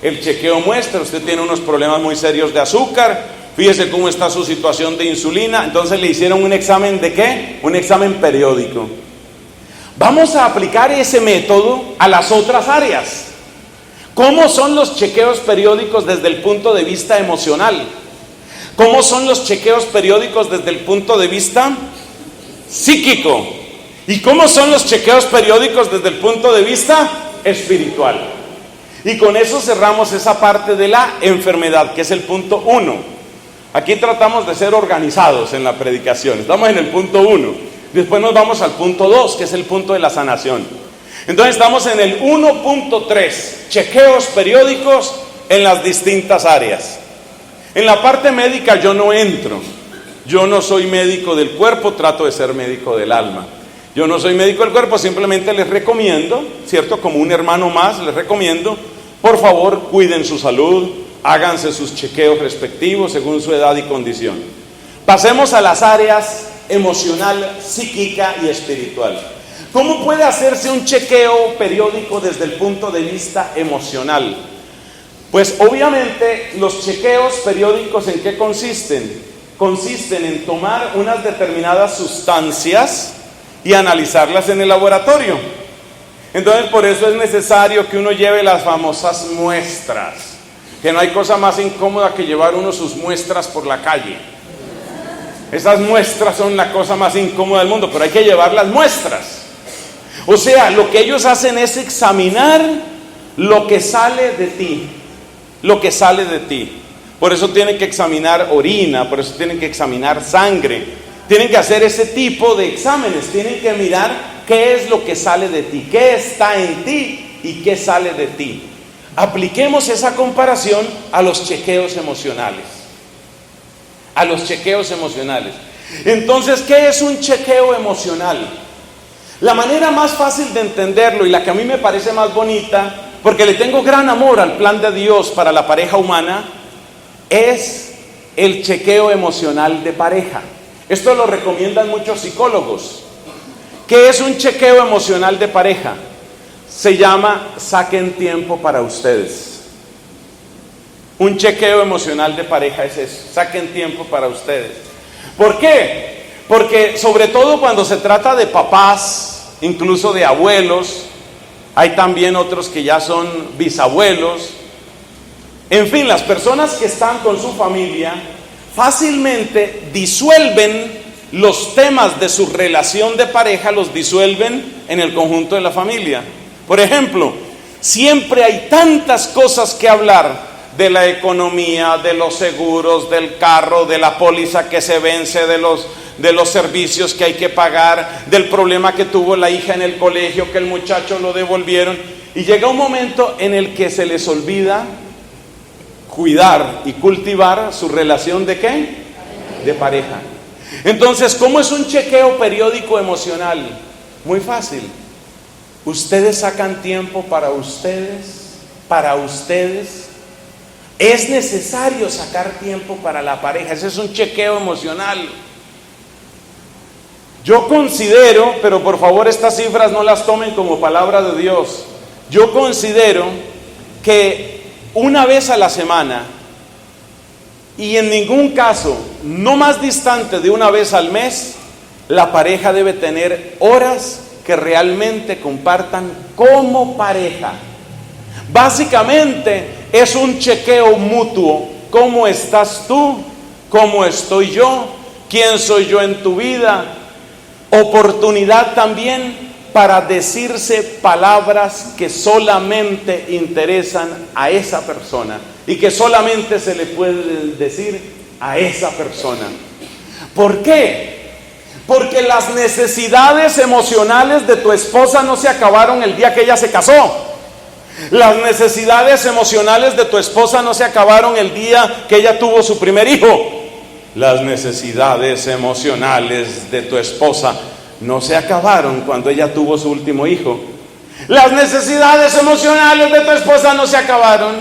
el chequeo muestra, usted tiene unos problemas muy serios de azúcar. Fíjese cómo está su situación de insulina. Entonces le hicieron un examen ¿de qué? Un examen periódico. Vamos a aplicar ese método a las otras áreas. ¿Cómo son los chequeos periódicos desde el punto de vista emocional? ¿Cómo son los chequeos periódicos desde el punto de vista psíquico? ¿Y cómo son los chequeos periódicos desde el punto de vista espiritual? Y con eso cerramos esa parte de la enfermedad, que es el punto 1. Aquí tratamos de ser organizados en la predicación. Estamos en el punto 1. Después nos vamos al punto 2, que es el punto de la sanación. Entonces estamos en el 1.3, chequeos periódicos en las distintas áreas. En la parte médica yo no entro. Yo no soy médico del cuerpo, trato de ser médico del alma. Yo no soy médico del cuerpo, simplemente les recomiendo, ¿cierto? Como un hermano más, les recomiendo, por favor, cuiden su salud. Háganse sus chequeos respectivos según su edad y condición. Pasemos a las áreas emocional, psíquica y espiritual. ¿Cómo puede hacerse un chequeo periódico desde el punto de vista emocional? Pues obviamente los chequeos periódicos, ¿en qué consisten? Consisten en tomar unas determinadas sustancias y analizarlas en el laboratorio. Entonces por eso es necesario que uno lleve las famosas muestras. Que no hay cosa más incómoda que llevar uno sus muestras por la calle. Esas muestras son la cosa más incómoda del mundo, pero hay que llevar las muestras. O sea, lo que ellos hacen es examinar lo que sale de ti. Lo que sale de ti. Por eso tienen que examinar orina, por eso tienen que examinar sangre. Tienen que hacer ese tipo de exámenes. Tienen que mirar qué es lo que sale de ti, qué está en ti y qué sale de ti. Apliquemos esa comparación a los chequeos emocionales. A los chequeos emocionales. Entonces, ¿qué es un chequeo emocional? La manera más fácil de entenderlo y la que a mí me parece más bonita, porque le tengo gran amor al plan de Dios para la pareja humana, es el chequeo emocional de pareja. Esto lo recomiendan muchos psicólogos. ¿Qué es un chequeo emocional de pareja? Se llama saquen tiempo para ustedes. Un chequeo emocional de pareja es eso, saquen tiempo para ustedes. ¿Por qué? Porque sobre todo cuando se trata de papás, incluso de abuelos, hay también otros que ya son bisabuelos. En fin, las personas que están con su familia fácilmente disuelven los temas de su relación de pareja, los disuelven en el conjunto de la familia. Por ejemplo, siempre hay tantas cosas que hablar de la economía, de los seguros, del carro, de la póliza que se vence, de los servicios que hay que pagar, del problema que tuvo la hija en el colegio, que el muchacho lo devolvieron. Y llega un momento en el que se les olvida cuidar y cultivar su relación ¿de qué? De pareja. Entonces, ¿cómo es un chequeo periódico emocional? Muy fácil. Ustedes sacan tiempo para ustedes, Es necesario sacar tiempo para la pareja. Ese es un chequeo emocional. Yo considero, pero por favor estas cifras no las tomen como palabra de Dios. Yo considero que una vez a la semana, y en ningún caso no más distante de una vez al mes, la pareja debe tener horas que realmente compartan como pareja. Básicamente es un chequeo mutuo. ¿Cómo estás tú? ¿Cómo estoy yo? ¿Quién soy yo en tu vida? Oportunidad también para decirse palabras que solamente interesan a esa persona y que solamente se le puede decir a esa persona. ¿Por qué? Porque las necesidades emocionales de tu esposa no se acabaron el día que ella se casó. Las necesidades emocionales de tu esposa no se acabaron el día que ella tuvo su primer hijo. Las necesidades emocionales de tu esposa no se acabaron cuando ella tuvo su último hijo. Las necesidades emocionales de tu esposa no se acabaron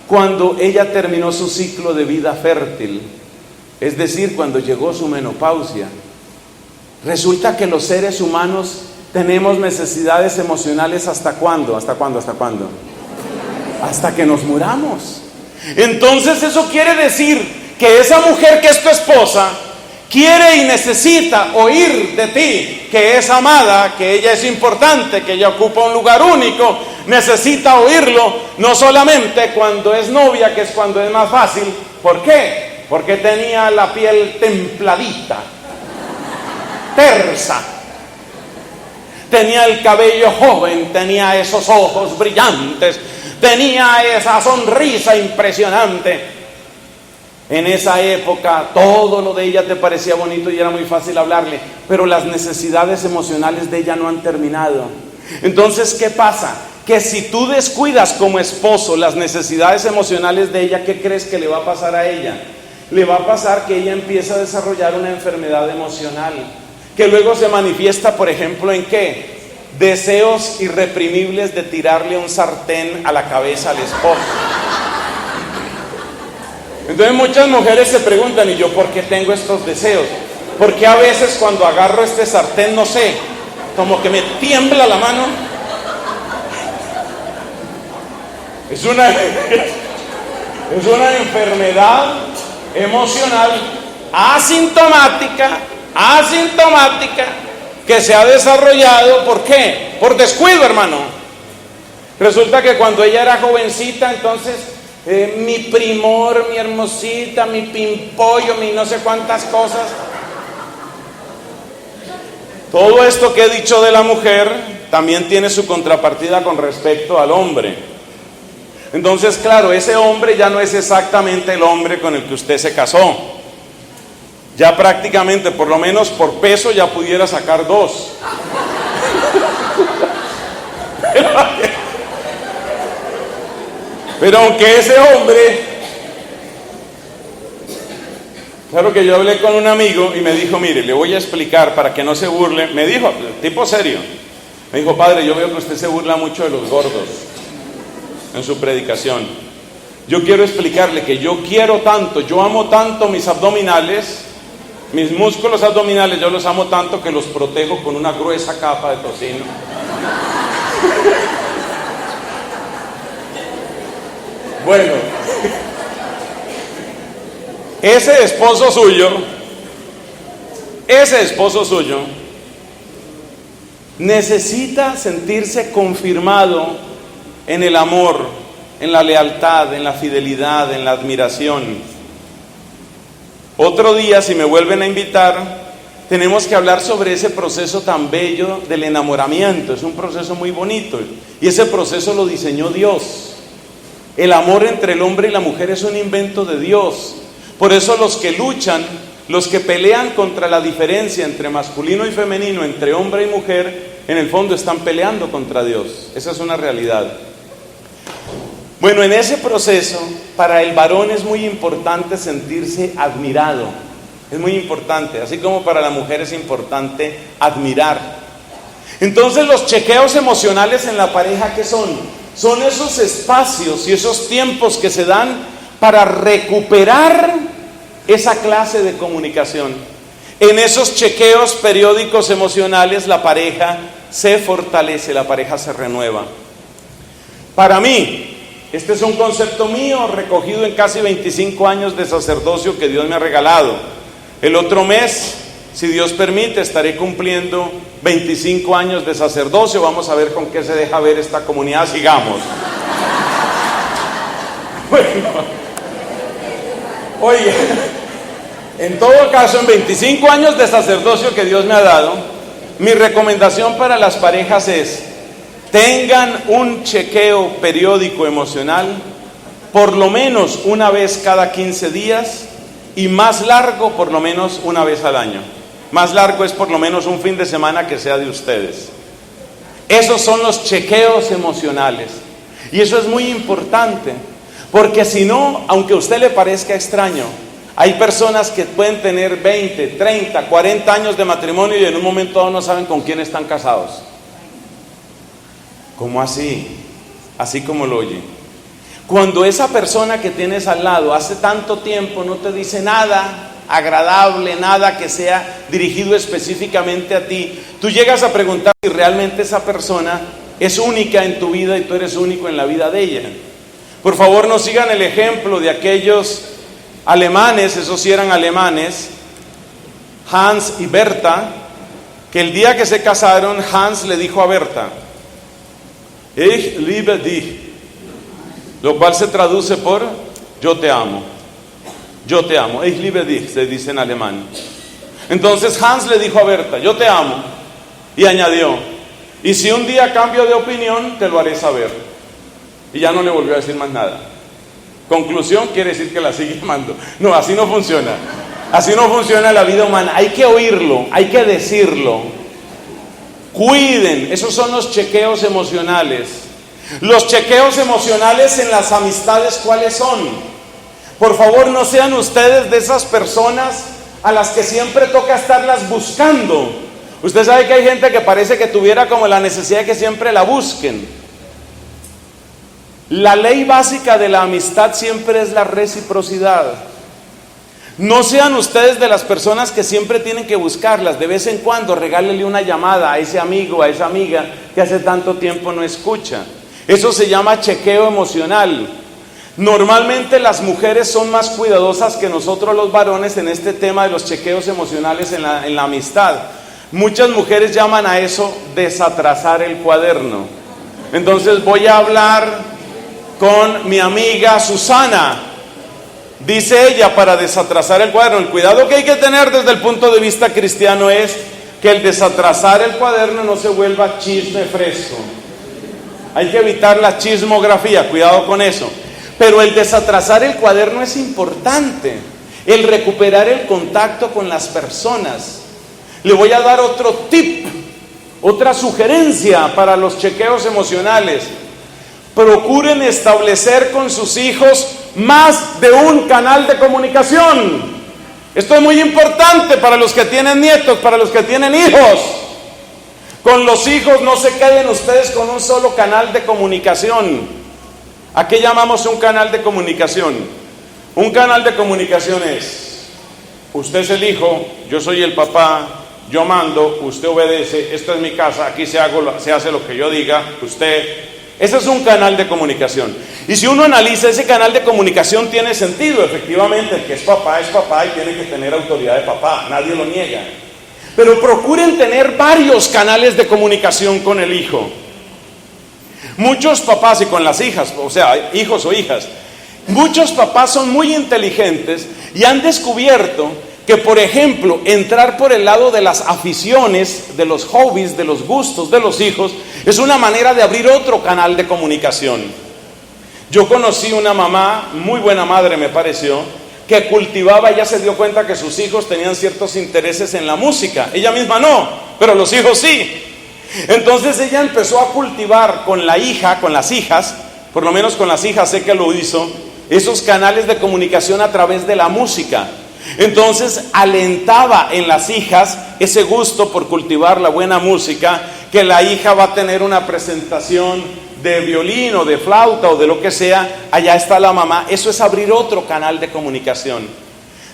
cuando ella terminó su ciclo de vida fértil, es decir, cuando llegó su menopausia. Resulta que los seres humanos tenemos necesidades emocionales ¿hasta cuándo? ¿Hasta cuándo? ¿Hasta cuándo? Hasta que nos muramos. Entonces eso quiere decir que esa mujer que es tu esposa quiere y necesita oír de ti que es amada, que ella es importante, que ella ocupa un lugar único. Necesita oírlo no solamente cuando es novia, que es cuando es más fácil. ¿Por qué? Porque tenía la piel templadita, tersa, tenía el cabello joven, tenía esos ojos brillantes, tenía esa sonrisa impresionante. En esa época todo lo de ella te parecía bonito y era muy fácil hablarle, pero las necesidades emocionales de ella no han terminado. Entonces, ¿qué pasa? Que si tú descuidas como esposo las necesidades emocionales de ella, ¿qué crees que le va a pasar a ella? Le va a pasar que ella empieza a desarrollar una enfermedad emocional, que luego se manifiesta, por ejemplo, ¿en qué? Deseos irreprimibles de tirarle un sartén a la cabeza al esposo. Entonces muchas mujeres se preguntan, ¿y yo por qué tengo estos deseos? Porque a veces cuando agarro este sartén, no sé, como que me tiembla la mano. Es una enfermedad emocional asintomática, que se ha desarrollado. ¿Por qué? Por descuido, hermano. Resulta que cuando ella era jovencita, entonces mi primor, mi hermosita, mi pimpollo, mi no sé cuántas cosas. Todo esto que he dicho de la mujer también tiene su contrapartida con respecto al hombre. Entonces, claro, ese hombre ya no es exactamente el hombre con el que usted se casó. Ya prácticamente, por lo menos por peso, ya pudiera sacar dos. Pero aunque ese hombre, claro que yo hablé con un amigo y me dijo, mire, le voy a explicar para que no se burle. Me dijo, tipo serio, me dijo, padre, yo veo que usted se burla mucho de los gordos en su predicación. Yo quiero explicarle que yo quiero tanto, yo amo tanto mis abdominales, mis músculos abdominales, yo los amo tanto que los protejo con una gruesa capa de tocino. Bueno, ese esposo suyo necesita sentirse confirmado en el amor, en la lealtad, en la fidelidad, en la admiración. Otro día, si me vuelven a invitar, tenemos que hablar sobre ese proceso tan bello del enamoramiento. Es un proceso muy bonito y ese proceso lo diseñó Dios. El amor entre el hombre y la mujer es un invento de Dios. Por eso los que luchan, los que pelean contra la diferencia entre masculino y femenino, entre hombre y mujer, en el fondo están peleando contra Dios. Esa es una realidad. Bueno, en ese proceso, para el varón es muy importante sentirse admirado. Es muy importante, así como para la mujer es importante admirar. Entonces, los chequeos emocionales en la pareja, ¿qué son? Son esos espacios y esos tiempos que se dan para recuperar esa clase de comunicación. En esos chequeos periódicos emocionales la pareja se fortalece, la pareja se renueva. Para mí, este es un concepto mío recogido en casi 25 años de sacerdocio que Dios me ha regalado. El otro mes, si Dios permite, estaré cumpliendo 25 años de sacerdocio. Vamos a ver con qué se deja ver esta comunidad. Sigamos. Bueno, oye, en todo caso, en 25 años de sacerdocio que Dios me ha dado, mi recomendación para las parejas es: tengan un chequeo periódico emocional, por lo menos una vez cada 15 días, y más largo por lo menos una vez al año. Más largo es por lo menos un fin de semana que sea de ustedes. Esos son los chequeos emocionales. Y eso es muy importante, porque si no, aunque a usted le parezca extraño, hay personas que pueden tener 20, 30, 40 años de matrimonio y en un momento dado no saben con quién están casados. ¿Cómo así? Así como lo oye. Cuando esa persona que tienes al lado hace tanto tiempo no te dice nada agradable, nada que sea dirigido específicamente a ti, tú llegas a preguntar si realmente esa persona es única en tu vida y tú eres único en la vida de ella. Por favor, no sigan el ejemplo de aquellos alemanes, esos sí eran alemanes, Hans y Berta, que el día que se casaron, Hans le dijo a Berta: Ich liebe dich, lo cual se traduce por yo te amo. Yo te amo. Ich liebe dich, se dice en alemán. Entonces Hans le dijo a Berta: yo te amo. Y añadió: y si un día cambio de opinión, te lo haré saber. Y ya no le volvió a decir más nada. Conclusión, quiere decir que la sigue amando. No, así no funciona. Así no funciona la vida humana. Hay que oírlo, hay que decirlo. Cuiden, esos son los chequeos emocionales. Los chequeos emocionales en las amistades, ¿cuáles son? Por favor, no sean ustedes de esas personas a las que siempre toca estarlas buscando. Usted sabe que hay gente que parece que tuviera como la necesidad de que siempre la busquen. La ley básica de la amistad siempre es la reciprocidad. No sean ustedes de las personas que siempre tienen que buscarlas. De vez en cuando regálele una llamada a ese amigo, a esa amiga que hace tanto tiempo no escucha. Eso se llama chequeo emocional. Normalmente las mujeres son más cuidadosas que nosotros los varones en este tema de los chequeos emocionales en la amistad. Muchas mujeres llaman a eso desatrasar el cuaderno. Entonces voy a hablar con mi amiga Susana. Dice ella, para desatrasar el cuaderno. El cuidado que hay que tener desde el punto de vista cristiano es que el desatrasar el cuaderno no se vuelva chisme fresco. Hay que evitar la chismografía, cuidado con eso. Pero el desatrasar el cuaderno es importante. El recuperar el contacto con las personas. Le voy a dar otro tip, otra sugerencia para los chequeos emocionales. Procuren establecer con sus hijos más de un canal de comunicación. Esto es muy importante para los que tienen nietos, para los que tienen hijos. Con los hijos no se queden ustedes con un solo canal de comunicación. ¿A qué llamamos un canal de comunicación? Un canal de comunicación es: usted es el hijo, yo soy el papá, yo mando, usted obedece, esta es mi casa, aquí se hace lo que yo diga, usted... Ese es un canal de comunicación. Y si uno analiza, ese canal de comunicación tiene sentido. Efectivamente, el que es papá y tiene que tener autoridad de papá, nadie lo niega. Pero procuren tener varios canales de comunicación con el hijo. Muchos papás, y con las hijas, o sea, hijos o hijas, muchos papás son muy inteligentes y han descubierto que, por ejemplo, entrar por el lado de las aficiones, de los hobbies, de los gustos de los hijos, es una manera de abrir otro canal de comunicación. Yo conocí una mamá, muy buena madre me pareció, que cultivaba, ella se dio cuenta que sus hijos tenían ciertos intereses en la música. Ella misma no, pero los hijos sí. Entonces ella empezó a cultivar con la hija, con las hijas, por lo menos con las hijas sé que lo hizo, esos canales de comunicación a través de la música. Entonces alentaba en las hijas ese gusto por cultivar la buena música, que la hija va a tener una presentación de violín o de flauta o de lo que sea, allá está la mamá. Eso es abrir otro canal de comunicación.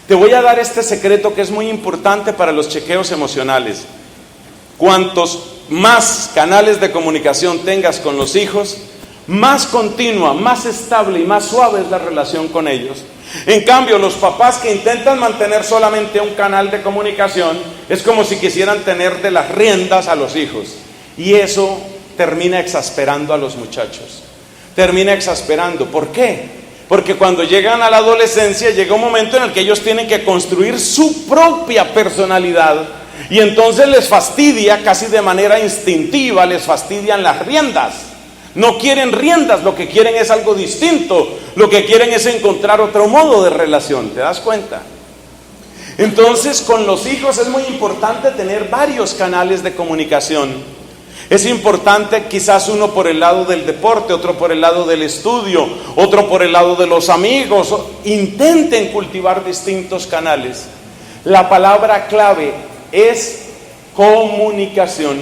Te voy a dar este secreto que es muy importante para los chequeos emocionales. Cuantos más canales de comunicación tengas con los hijos, más continua, más estable y más suave es la relación con ellos. En cambio, los papás que intentan mantener solamente un canal de comunicación, es como si quisieran tener de las riendas a los hijos. Y eso termina exasperando a los muchachos. Termina exasperando. ¿Por qué? Porque cuando llegan a la adolescencia llega un momento en el que ellos tienen que construir su propia personalidad y entonces les fastidia casi de manera instintiva, les fastidian las riendas. No quieren riendas, lo que quieren es algo distinto, lo que quieren es encontrar otro modo de relación, ¿te das cuenta? Entonces con los hijos es muy importante tener varios canales de comunicación. Es importante quizás uno por el lado del deporte, otro por el lado del estudio, otro por el lado de los amigos. Intenten cultivar distintos canales. La palabra clave es comunicación.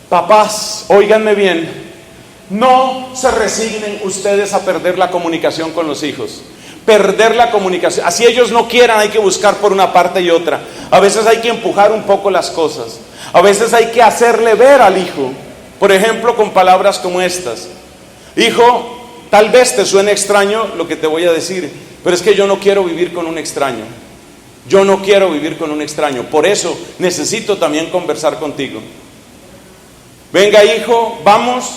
Papás, óiganme bien, no se resignen ustedes a perder la comunicación con los hijos. Perder la comunicación, así ellos no quieran, hay que buscar por una parte y otra. A veces hay que empujar un poco las cosas. A veces hay que hacerle ver al hijo, por ejemplo, con palabras como estas: hijo, tal vez te suene extraño lo que te voy a decir, pero es que yo no quiero vivir con un extraño. Yo no quiero vivir con un extraño, por eso necesito también conversar contigo. Venga, hijo, vamos,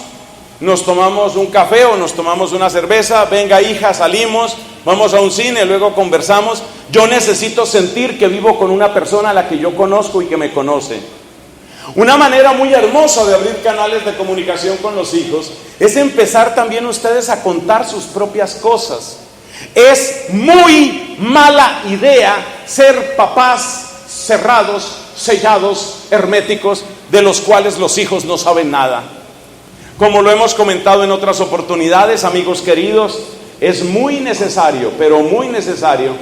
nos tomamos un café o nos tomamos una cerveza. Venga, hija, salimos, vamos a un cine, luego conversamos. Yo necesito sentir que vivo con una persona a la que yo conozco y que me conoce. Una manera muy hermosa de abrir canales de comunicación con los hijos es empezar también ustedes a contar sus propias cosas. Es muy mala idea ser papás cerrados, sellados, herméticos, de los cuales los hijos no saben nada. Como lo hemos comentado en otras oportunidades, amigos queridos, es muy necesario, pero muy necesario,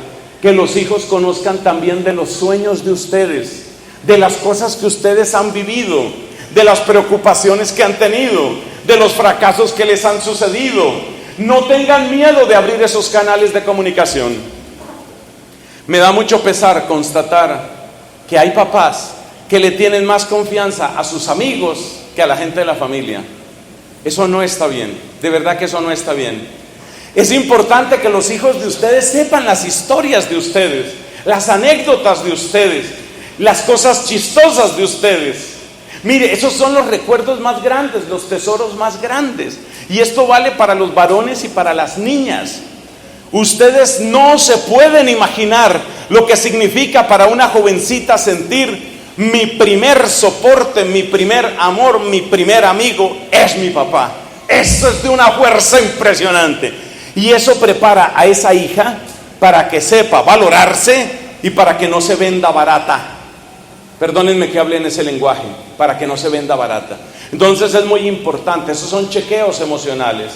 que los hijos conozcan también de los sueños de ustedes, de las cosas que ustedes han vivido, de las preocupaciones que han tenido, de los fracasos que les han sucedido. No tengan miedo de abrir esos canales de comunicación. Me da mucho pesar constatar que hay papás que le tienen más confianza a sus amigos que a la gente de la familia. Eso no está bien, de verdad que eso no está bien. Es importante que los hijos de ustedes sepan las historias de ustedes, las anécdotas de ustedes, las cosas chistosas de ustedes. Mire, esos son los recuerdos más grandes, los tesoros más grandes. Y esto vale para los varones y para las niñas. Ustedes no se pueden imaginar lo que significa para una jovencita sentir: mi primer soporte, mi primer amor, mi primer amigo es mi papá. Eso es de una fuerza impresionante. Y eso prepara a esa hija para que sepa valorarse y para que no se venda barata. Perdónenme que hable en ese lenguaje, para que no se venda barata. Entonces es muy importante, esos son chequeos emocionales.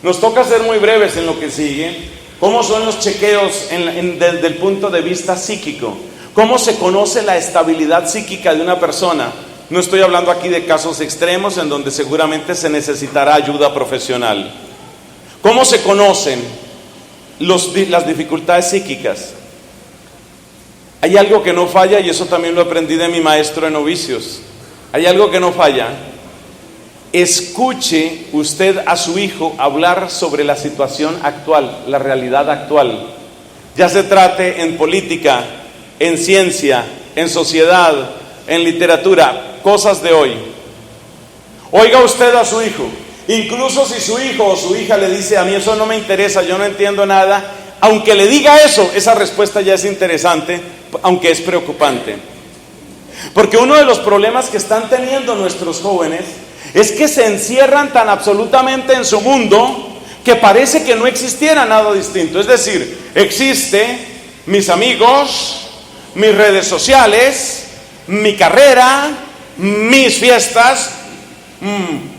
Nos toca ser muy breves en lo que sigue. ¿Cómo son los chequeos desde el punto de vista psíquico? ¿Cómo se conoce la estabilidad psíquica de una persona? No estoy hablando aquí de casos extremos en donde seguramente se necesitará ayuda profesional. ¿Cómo se conocen las dificultades psíquicas? Hay algo que no falla, y eso también lo aprendí de mi maestro de novicios. Hay algo que no falla. Escuche usted a su hijo hablar sobre la situación actual, la realidad actual. Ya se trate en política, en ciencia, en sociedad, en literatura, cosas de hoy. Oiga usted a su hijo. Incluso si su hijo o su hija le dice: a mí eso no me interesa, yo no entiendo nada, aunque le diga eso, esa respuesta ya es interesante, aunque es preocupante. Porque uno de los problemas que están teniendo nuestros jóvenes es que se encierran tan absolutamente en su mundo que parece que no existiera nada distinto. Es decir, existe mis amigos, mis redes sociales, mi carrera, mis fiestas, mi.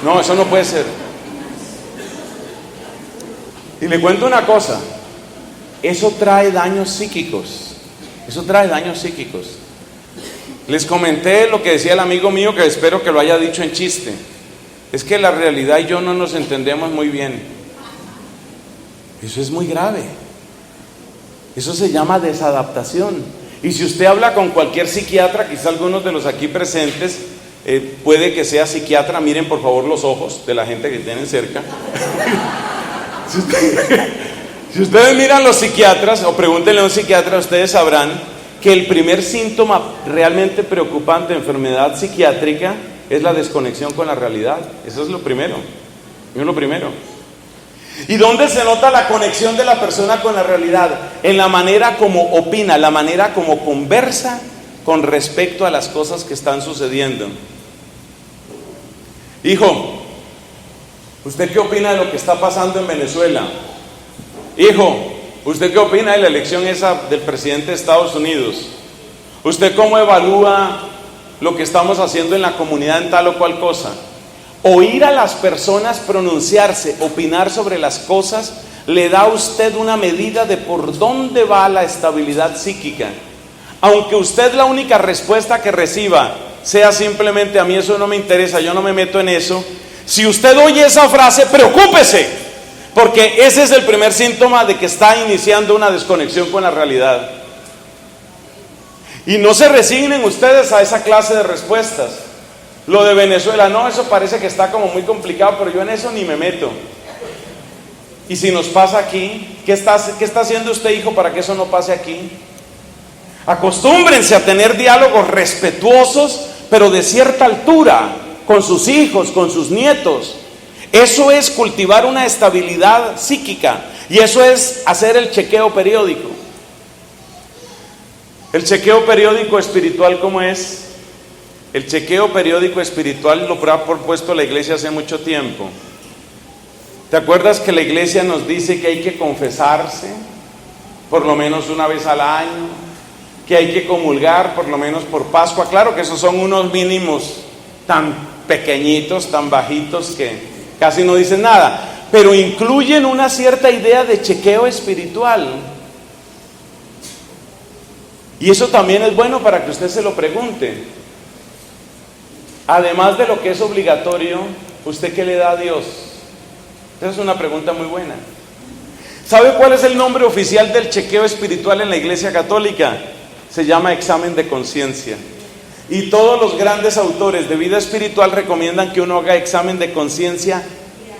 No, eso no puede ser. Y le cuento una cosa, eso trae daños psíquicos. Eso trae daños psíquicos. Les comenté lo que decía el amigo mío, que espero que lo haya dicho en chiste. Es que la realidad y yo no nos entendemos muy bien. Eso es muy grave. Eso se llama desadaptación. Y si usted habla con cualquier psiquiatra, quizá algunos de los aquí presentes, puede que sea psiquiatra. Miren por favor los ojos de la gente que tienen cerca. Si ustedes miran los psiquiatras, o pregúntenle a un psiquiatra, ustedes sabrán que el primer síntoma realmente preocupante de enfermedad psiquiátrica es la desconexión con la realidad. Eso es lo primero. Eso es lo primero. ¿Y dónde se nota la conexión de la persona con la realidad? En la manera como opina, la manera como conversa con respecto a las cosas que están sucediendo. Hijo, ¿usted qué opina de lo que está pasando en Venezuela? Hijo, ¿usted qué opina de la elección esa del presidente de Estados Unidos? ¿Usted cómo evalúa lo que estamos haciendo en la comunidad en tal o cual cosa? Oír a las personas pronunciarse, opinar sobre las cosas, le da a usted una medida de por dónde va la estabilidad psíquica. Aunque usted la única respuesta que reciba sea simplemente: a mí eso no me interesa, yo no me meto en eso. Si usted oye esa frase, preocúpese, porque ese es el primer síntoma de que está iniciando una desconexión con la realidad. Y no se resignen ustedes a esa clase de respuestas. Lo de Venezuela, no, eso parece que está como muy complicado, pero yo en eso ni me meto. Y si nos pasa aquí, ¿qué está haciendo usted, hijo, para que eso no pase aquí? Acostúmbrense a tener diálogos respetuosos, pero de cierta altura, con sus hijos, con sus nietos. Eso es cultivar una estabilidad psíquica, y eso es hacer el chequeo periódico. El chequeo periódico espiritual, ¿cómo es? El chequeo periódico espiritual lo ha propuesto la iglesia hace mucho tiempo. ¿Te acuerdas que la iglesia nos dice que hay que confesarse por lo menos una vez al año? Que hay que comulgar por lo menos por Pascua. Claro que esos son unos mínimos tan pequeñitos, tan bajitos, que casi no dicen nada, pero incluyen una cierta idea de chequeo espiritual. Y eso también es bueno para que usted se lo pregunte. Además de lo que es obligatorio, ¿usted qué le da a Dios? Esa es una pregunta muy buena. ¿Sabe cuál es el nombre oficial del chequeo espiritual en la Iglesia Católica? Se llama examen de conciencia. Y todos los grandes autores de vida espiritual recomiendan que uno haga examen de conciencia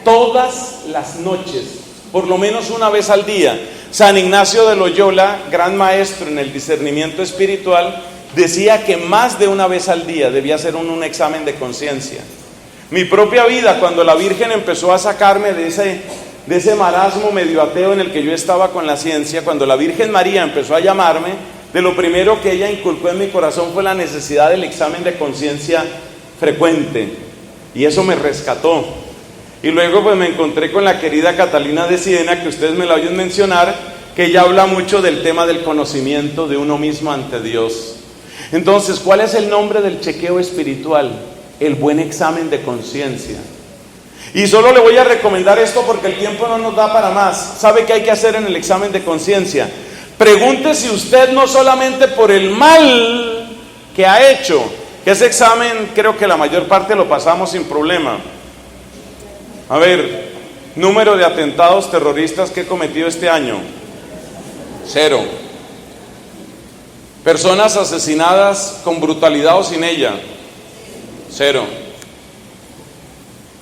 todas las noches, por lo menos una vez al día. San Ignacio de Loyola, gran maestro en el discernimiento espiritual, decía que más de una vez al día debía hacer un examen de conciencia. Mi propia vida, cuando la Virgen empezó a sacarme de ese marasmo medio ateo en el que yo estaba con la ciencia, cuando la Virgen María empezó a llamarme, de lo primero que ella inculcó en mi corazón fue la necesidad del examen de conciencia frecuente, y eso me rescató. Y luego pues me encontré con la querida Catalina de Siena, que ustedes me la oyen mencionar, que ella habla mucho del tema del conocimiento de uno mismo ante Dios. Entonces, ¿cuál es el nombre del chequeo espiritual? El buen examen de conciencia. Y solo le voy a recomendar esto porque el tiempo no nos da para más. ¿Sabe qué hay que hacer en el examen de conciencia? Pregúntese usted no solamente por el mal que ha hecho, que ese examen creo que la mayor parte lo pasamos sin problema. A ver, número de atentados terroristas que he cometido este año: 0. Personas asesinadas con brutalidad o sin ella: 0.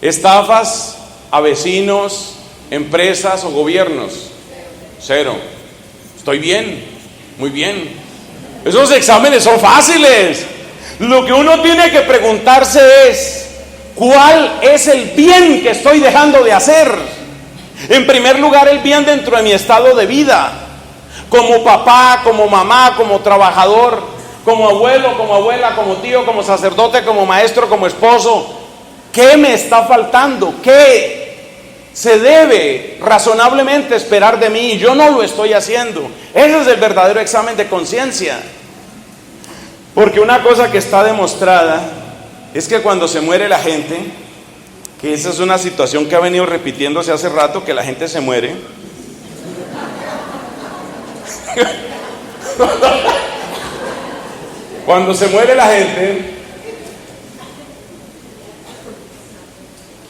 Estafas a vecinos, empresas o gobiernos: 0. Estoy bien, muy bien. Esos exámenes son fáciles. Lo que uno tiene que preguntarse es: ¿cuál es el bien que estoy dejando de hacer? En primer lugar, el bien dentro de mi estado de vida. Como papá, como mamá, como trabajador, como abuelo, como abuela, como tío, como sacerdote, como maestro, como esposo. ¿Qué me está faltando? ¿Qué se debe razonablemente esperar de mí? Yo no lo estoy haciendo. Ese es el verdadero examen de conciencia. Porque una cosa que está demostrada es que cuando se muere la gente, que esa es una situación que ha venido repitiéndose hace rato, que la gente se muere. Cuando se muere la gente,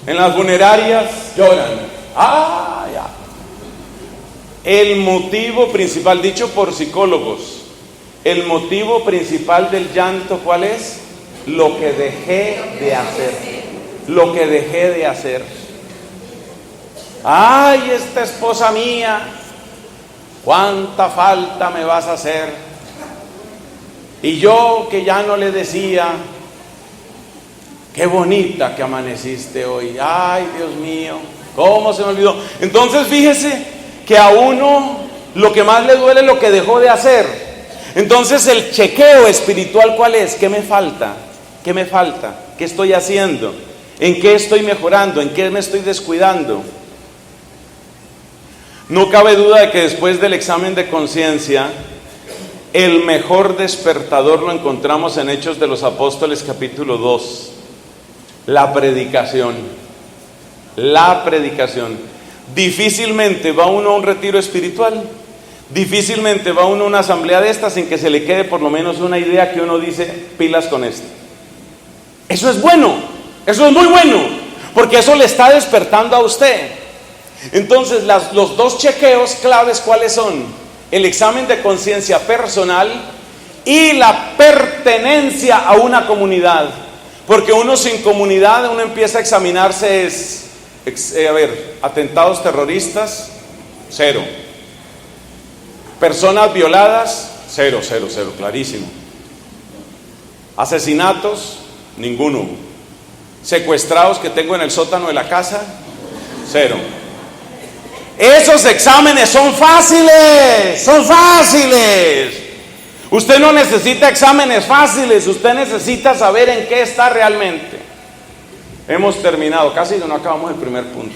en las funerarias lloran. Ya. El motivo principal, dicho por psicólogos, el motivo principal del llanto, ¿cuál es? Lo que dejé de hacer. Lo que dejé de hacer. Ay, esta esposa mía, ¿cuánta falta me vas a hacer? Y yo que ya no le decía. qué bonita que amaneciste hoy. Ay, Dios mío, ¿cómo se me olvidó? Entonces fíjese que a uno lo que más le duele es lo que dejó de hacer. Entonces el chequeo espiritual, ¿cuál es? ¿Qué me falta? ¿Qué me falta? ¿Qué estoy haciendo? ¿En qué estoy mejorando? ¿En qué me estoy descuidando? No cabe duda de que después del examen de conciencia, el mejor despertador lo encontramos en Hechos de los Apóstoles capítulo 2. La predicación. La predicación. Difícilmente va uno a un retiro espiritual, difícilmente va uno a una asamblea de estas sin que se le quede por lo menos una idea que uno dice, pilas con esto. Eso es bueno, eso es muy bueno, porque eso le está despertando a usted. Entonces los dos chequeos claves, ¿cuáles son? El examen de conciencia personal y la pertenencia a una comunidad. Porque uno sin comunidad, uno empieza a examinarse atentados terroristas, 0. Personas violadas, 0, clarísimo. Asesinatos, ninguno. Secuestrados que tengo en el sótano de la casa, 0. Esos exámenes son fáciles, son fáciles. Usted no necesita exámenes fáciles, usted necesita saber en qué está realmente. Hemos terminado, casi no acabamos el primer punto.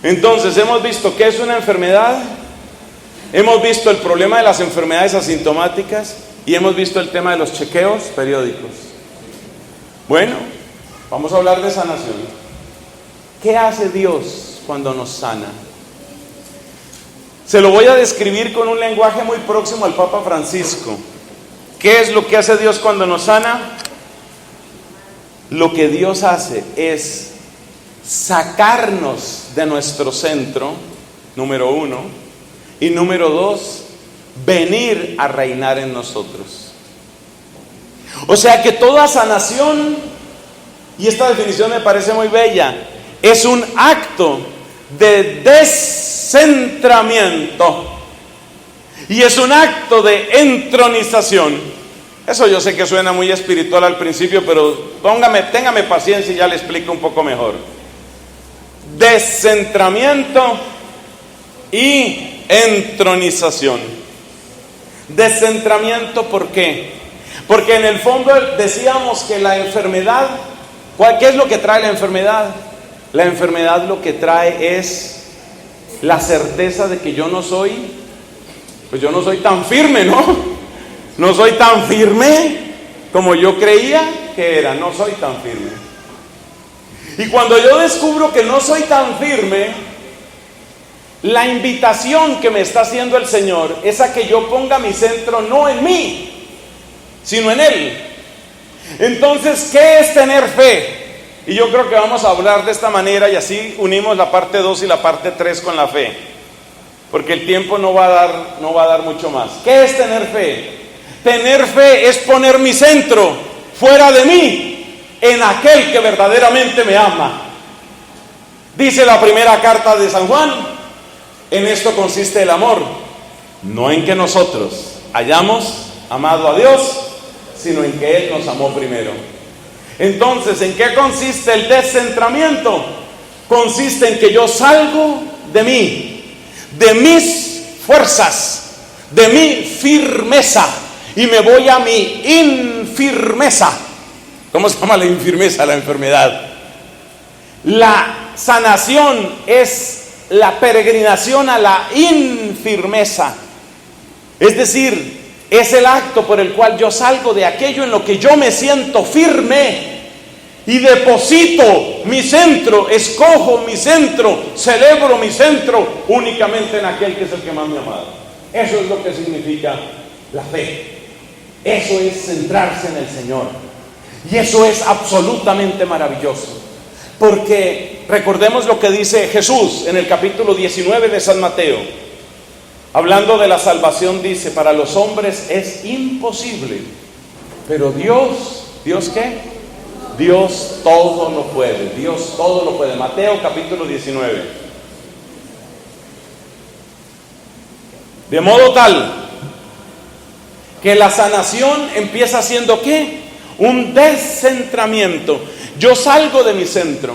Entonces hemos visto qué es una enfermedad, hemos visto el problema de las enfermedades asintomáticas y hemos visto el tema de los chequeos periódicos. Bueno, vamos a hablar de sanación. ¿Qué hace Dios cuando nos sana? Se lo voy a describir con un lenguaje muy próximo al Papa Francisco. ¿Qué es lo que hace Dios cuando nos sana? Lo que Dios hace es sacarnos de nuestro centro, número 1, y número 2, venir a reinar en nosotros. O sea que toda sanación, y esta definición me parece muy bella, es un acto de descentramiento y es un acto de entronización. Eso yo sé que suena muy espiritual al principio, pero téngame paciencia y ya le explico un poco mejor. Descentramiento y entronización. Descentramiento, ¿por qué? Porque en el fondo decíamos que la enfermedad, ¿qué es lo que trae la enfermedad? La enfermedad lo que trae es la certeza de que yo no soy tan firme, ¿no? No soy tan firme como yo creía que era, no soy tan firme. Y cuando yo descubro que no soy tan firme, la invitación que me está haciendo el Señor es a que yo ponga mi centro no en mí, sino en Él. Entonces, ¿qué es tener fe? Y yo creo que vamos a hablar de esta manera y así unimos la parte 2 y la parte 3 con la fe, porque el tiempo no va a dar mucho más. ¿Qué es tener fe? Tener fe es poner mi centro fuera de mí, en aquel que verdaderamente me ama. Dice la primera carta de San Juan, en esto consiste el amor, no en que nosotros hayamos amado a Dios, sino en que Él nos amó primero. Entonces, ¿en qué consiste el descentramiento? Consiste en que yo salgo de mí, de mis fuerzas, de mi firmeza, y me voy a mi infirmeza. ¿Cómo se llama la infirmeza? La enfermedad. La sanación es la peregrinación a la infirmeza. Es decir, es el acto por el cual yo salgo de aquello en lo que yo me siento firme y deposito mi centro, escojo mi centro, celebro mi centro únicamente en aquel que es el que más me ha amado. Eso es lo que significa la fe. Eso es centrarse en el Señor. Y eso es absolutamente maravilloso. Porque recordemos lo que dice Jesús en el capítulo 19 de San Mateo. Hablando de la salvación, dice: para los hombres es imposible, pero Dios ¿qué? Dios todo lo puede. Dios todo lo puede. Mateo capítulo 19. De modo tal que la sanación empieza siendo ¿qué? un descentramiento. Yo salgo de mi centro.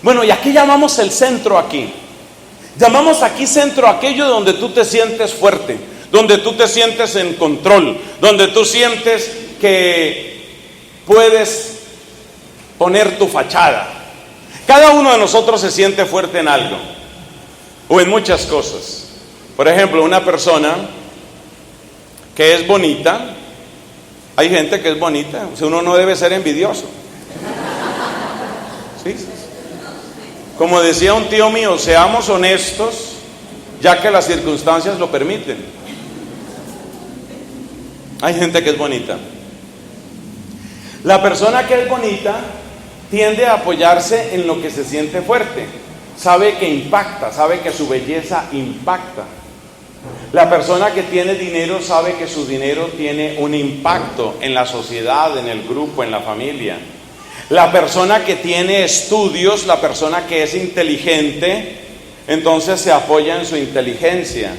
Bueno, ¿y a qué llamamos el centro aquí? Llamamos aquí centro aquello donde tú te sientes fuerte, donde tú te sientes en control, donde tú sientes que puedes poner tu fachada. Cada uno de nosotros se siente fuerte en algo o en muchas cosas. Por ejemplo, una persona que es bonita, hay gente que es bonita, o sea, uno no debe ser envidioso. ¿Sí? Como decía un tío mío, seamos honestos, ya que las circunstancias lo permiten. Hay gente que es bonita. La persona que es bonita tiende a apoyarse en lo que se siente fuerte. Sabe que impacta, sabe que su belleza impacta. La persona que tiene dinero sabe que su dinero tiene un impacto en la sociedad, en el grupo, en la familia. La persona que tiene estudios, la persona que es inteligente, entonces se apoya en su inteligencia.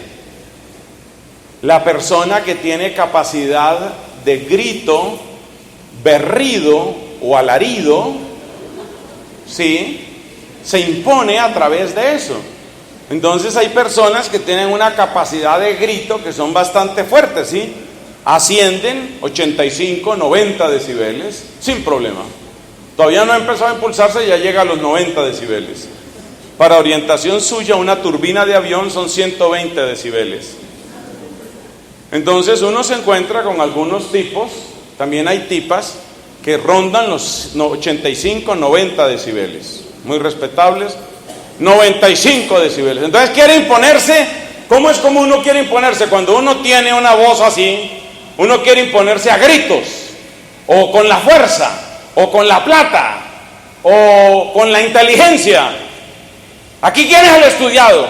La persona que tiene capacidad de grito, berrido o alarido, ¿sí?, se impone a través de eso. Entonces hay personas que tienen una capacidad de grito que son bastante fuertes, ¿sí? Ascienden 85, 90 decibeles sin problema. Todavía no ha empezado a impulsarse y ya llega a los 90 decibeles. Para orientación suya, una turbina de avión son 120 decibeles. Entonces uno se encuentra con algunos tipos, también hay tipas, que rondan los 85, 90 decibeles. Muy respetables. 95 decibeles. Entonces quiere imponerse. ¿Cómo es como uno quiere imponerse? Cuando uno tiene una voz así, uno quiere imponerse a gritos, o con la fuerza, o con la plata, o con la inteligencia. Aquí, ¿quién es el estudiado?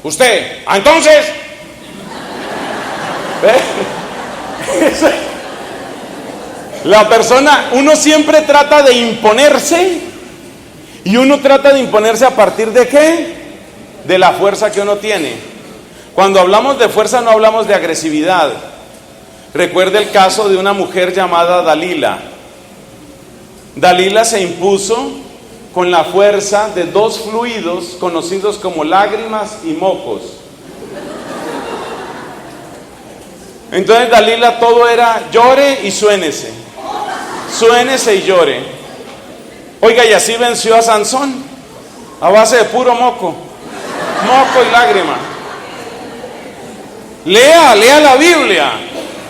Usted. Entonces, la persona, uno siempre trata de imponerse. Y uno trata de imponerse a partir de ¿qué? De la fuerza que uno tiene. Cuando hablamos de fuerza no hablamos de agresividad. Recuerde el caso de una mujer llamada Dalila. Dalila se impuso con la fuerza de dos fluidos conocidos como lágrimas y mocos. Entonces Dalila todo era llore y suénese. Suénese y llore. Oiga, y así venció a Sansón, a base de puro moco y lágrima. Lea la Biblia.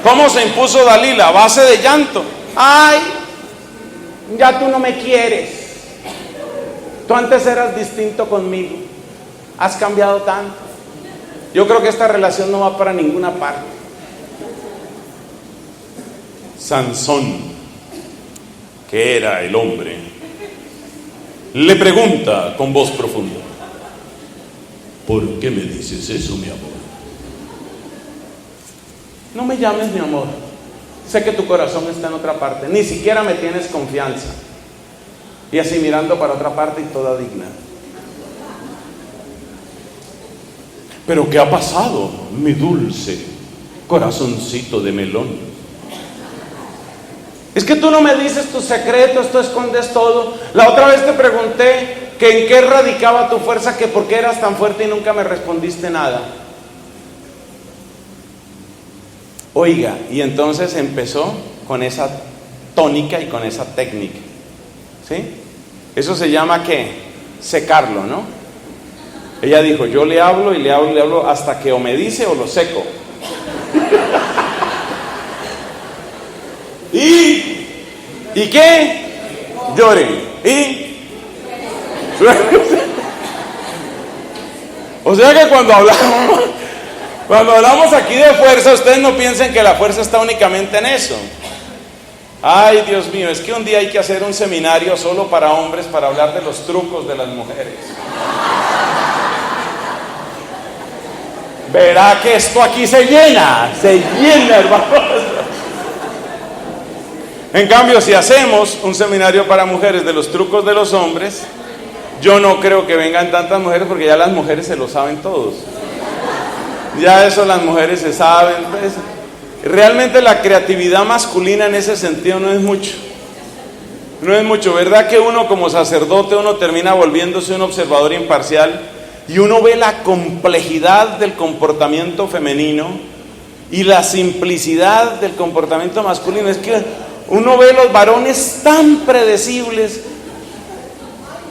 ¿Cómo se impuso Dalila? A base de llanto. Ay, ya tú no me quieres. Tú antes eras distinto conmigo. Has cambiado tanto. Yo creo que esta relación no va para ninguna parte. Sansón, que era el hombre, le pregunta con voz profunda: ¿por qué me dices eso, mi amor? No me llames mi amor. Sé que tu corazón está en otra parte. Ni siquiera me tienes confianza. Y así mirando para otra parte y toda digna. ¿Pero qué ha pasado, mi dulce corazoncito de melón? Es que tú no me dices tus secretos, tú escondes todo. La otra vez te pregunté que en qué radicaba tu fuerza, que por qué eras tan fuerte y nunca me respondiste nada. Oiga, y entonces empezó con esa tónica y con esa técnica, ¿sí? Eso se llama ¿qué? Secarlo, ¿no? Ella dijo, yo le hablo y le hablo y le hablo hasta que o me dice o lo seco. ¿Y qué? Lloren. O sea que cuando hablamos aquí de fuerza, ustedes no piensen que la fuerza está únicamente en eso. Ay, Dios mío, es que un día hay que hacer un seminario solo para hombres para hablar de los trucos de las mujeres. Verá que esto aquí se llena, hermanos. En cambio, si hacemos un seminario para mujeres de los trucos de los hombres, yo no creo que vengan tantas mujeres, porque ya las mujeres se lo saben todos. Ya eso las mujeres se saben, pues. Realmente la creatividad masculina en ese sentido no es mucho. No es mucho, ¿verdad? Que uno como sacerdote, uno termina volviéndose un observador imparcial y uno ve la complejidad del comportamiento femenino y la simplicidad del comportamiento masculino. Es que uno ve los varones tan predecibles.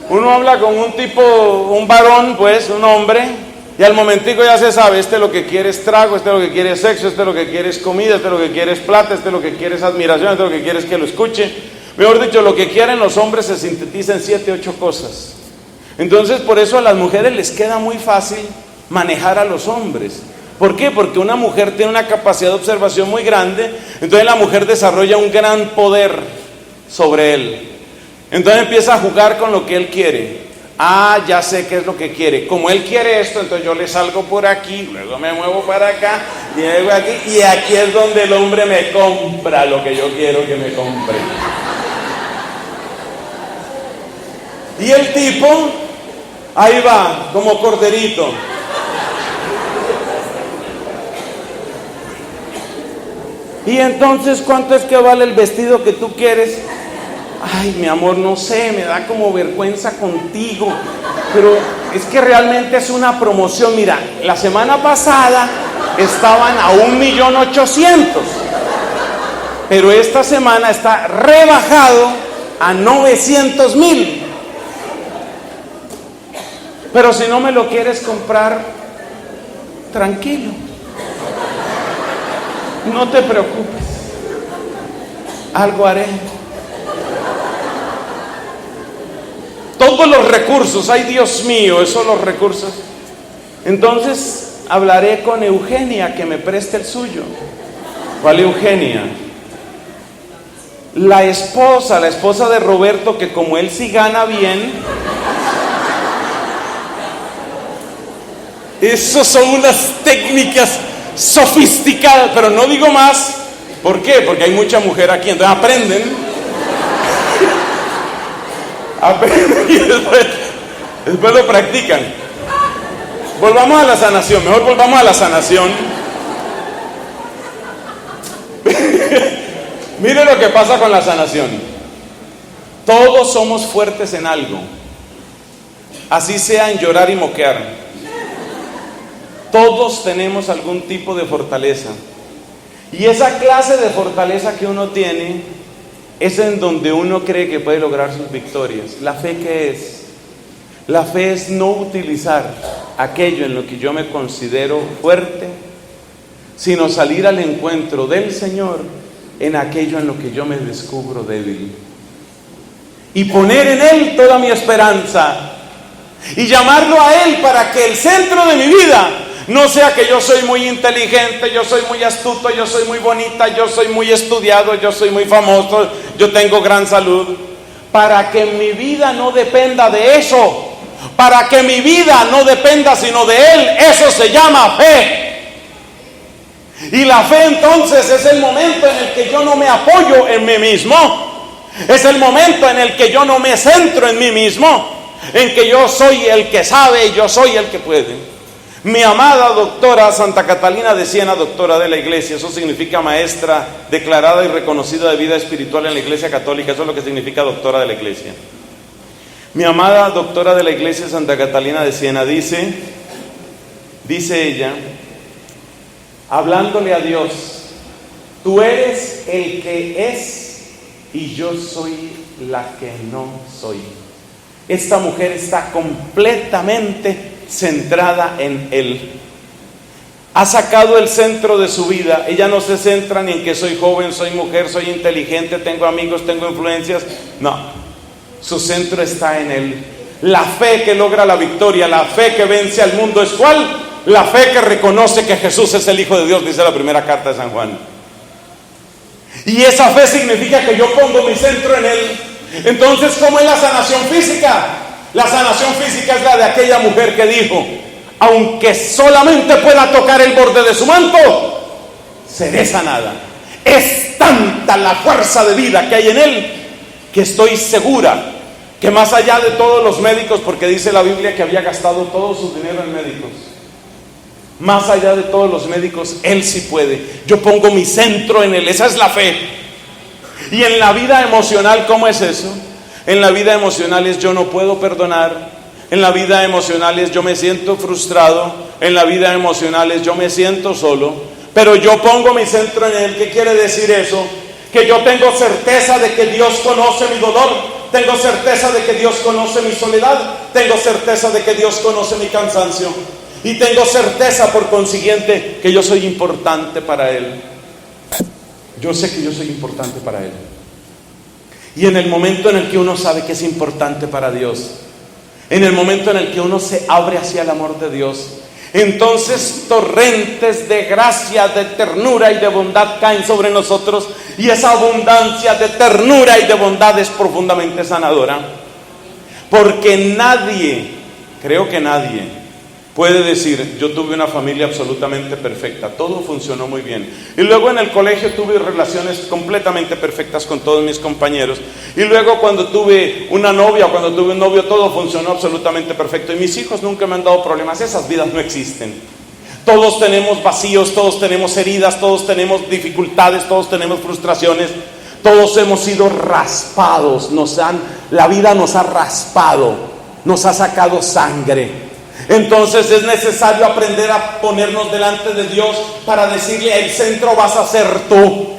Uno habla con un tipo, un varón, pues, un hombre, y al momentico ya se sabe, este lo que quiere es trago, este lo que quiere es sexo, este lo que quiere es comida, este lo que quiere es plata, este lo que quiere es admiración, este lo que quiere es que lo escuche. Mejor dicho, lo que quieren los hombres se sintetiza en 7, 8 cosas. Entonces, por eso a las mujeres les queda muy fácil manejar a los hombres. ¿Por qué? Porque una mujer tiene una capacidad de observación muy grande, entonces la mujer desarrolla un gran poder sobre él. Entonces empieza a jugar con lo que él quiere. Ah, ya sé qué es lo que quiere. Como él quiere esto, entonces yo le salgo por aquí, luego me muevo para acá, llego aquí, y aquí es donde el hombre me compra lo que yo quiero que me compre. Y el tipo, ahí va, como corderito. Y entonces, ¿cuánto es que vale el vestido que tú quieres? Ay, mi amor, no sé, me da como vergüenza contigo, pero es que realmente es una promoción. Mira, la semana pasada estaban a 1.800.000, pero esta semana está rebajado a 900.000. Pero si no me lo quieres comprar, tranquilo, no te preocupes, algo haré. Todos los recursos, ay Dios mío, esos los recursos. Entonces hablaré con Eugenia que me preste el suyo. ¿Cuál Eugenia? La esposa de Roberto, que como él sí gana bien, esas son unas técnicas sofisticadas, pero no digo más. ¿Por qué? Porque hay mucha mujer aquí, entonces aprenden y después lo practican. Volvamos a la sanación, mejor volvamos a la sanación. Mire lo que pasa con la sanación. Todos somos fuertes en algo, así sea en llorar y moquear. Todos tenemos algún tipo de fortaleza, y esa clase de fortaleza que uno tiene es en donde uno cree que puede lograr sus victorias. ¿La fe qué es? La fe es no utilizar aquello en lo que yo me considero fuerte, sino salir al encuentro del Señor en aquello en lo que yo me descubro débil, y poner en Él toda mi esperanza, y llamarlo a Él para que el centro de mi vida no sea que yo soy muy inteligente, yo soy muy astuto, yo soy muy bonita, yo soy muy estudiado, yo soy muy famoso, yo tengo gran salud. Para que mi vida no dependa de eso, para que mi vida no dependa sino de Él, eso se llama fe. Y la fe entonces es el momento en el que yo no me apoyo en mí mismo, es el momento en el que yo no me centro en mí mismo, en que yo soy el que sabe y yo soy el que puede. Mi amada doctora Santa Catalina de Siena, doctora de la Iglesia, eso significa maestra declarada y reconocida de vida espiritual en la Iglesia Católica, eso es lo que significa doctora de la Iglesia. Mi amada doctora de la Iglesia Santa Catalina de Siena dice ella, hablándole a Dios: tú eres el que es y yo soy la que no soy. Esta mujer está completamente centrada en Él. Ha sacado el centro de su vida. Ella no se centra ni en que soy joven, soy mujer, soy inteligente, tengo amigos, tengo influencias. No, su centro está en Él. La fe que logra la victoria, la fe que vence al mundo, ¿es cuál? La fe que reconoce que Jesús es el Hijo de Dios, dice la primera carta de San Juan. Y esa fe significa que yo pongo mi centro en Él. Entonces, ¿cómo es la sanación física? La sanación física es la de aquella mujer que dijo: aunque solamente pueda tocar el borde de su manto, seré sanada. Es tanta la fuerza de vida que hay en Él, que estoy segura que más allá de todos los médicos, porque dice la Biblia que había gastado todo su dinero en médicos, Más allá de todos los médicos, Él sí puede. Yo pongo mi centro en Él. Esa es la fe. Y en la vida emocional, ¿cómo es eso? En la vida emocional es yo no puedo perdonar. En la vida emocional es yo me siento frustrado. En la vida emocional es yo me siento solo. Pero yo pongo mi centro en Él. ¿Qué quiere decir eso? Que yo tengo certeza de que Dios conoce mi dolor. Tengo certeza de que Dios conoce mi soledad. Tengo certeza de que Dios conoce mi cansancio. Y tengo certeza, por consiguiente, que yo soy importante para Él. Yo sé que yo soy importante para Él. Y en el momento en el que uno sabe que es importante para Dios, en el momento en el que uno se abre hacia el amor de Dios, entonces torrentes de gracia, de ternura y de bondad caen sobre nosotros. Y esa abundancia de ternura y de bondad es profundamente sanadora. Porque nadie, creo que nadie, puede decir, yo tuve una familia absolutamente perfecta, todo funcionó muy bien. Y luego en el colegio tuve relaciones completamente perfectas con todos mis compañeros. Y luego cuando tuve una novia o cuando tuve un novio, todo funcionó absolutamente perfecto. Y mis hijos nunca me han dado problemas. Esas vidas no existen. Todos tenemos vacíos, todos tenemos heridas, todos tenemos dificultades, todos tenemos frustraciones. Todos hemos sido raspados. La vida nos ha raspado, nos ha sacado sangre. Entonces es necesario aprender a ponernos delante de Dios para decirle: el centro vas a ser tú.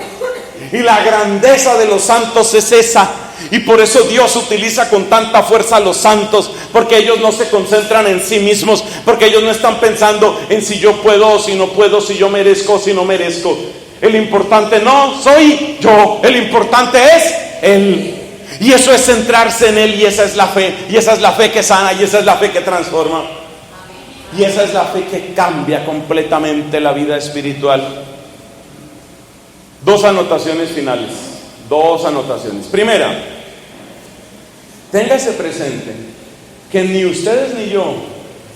Y la grandeza de los santos es esa. Y por eso Dios utiliza con tanta fuerza a los santos, porque ellos no se concentran en sí mismos, porque ellos no están pensando en si yo puedo o si no puedo, si yo merezco o si no merezco. El importante no soy yo, el importante es Él. Y eso es centrarse en Él, y esa es la fe. Y esa es la fe que sana, y esa es la fe que transforma. Y esa es la fe que cambia completamente la vida espiritual. Dos anotaciones finales. Primera, téngase presente que ni ustedes ni yo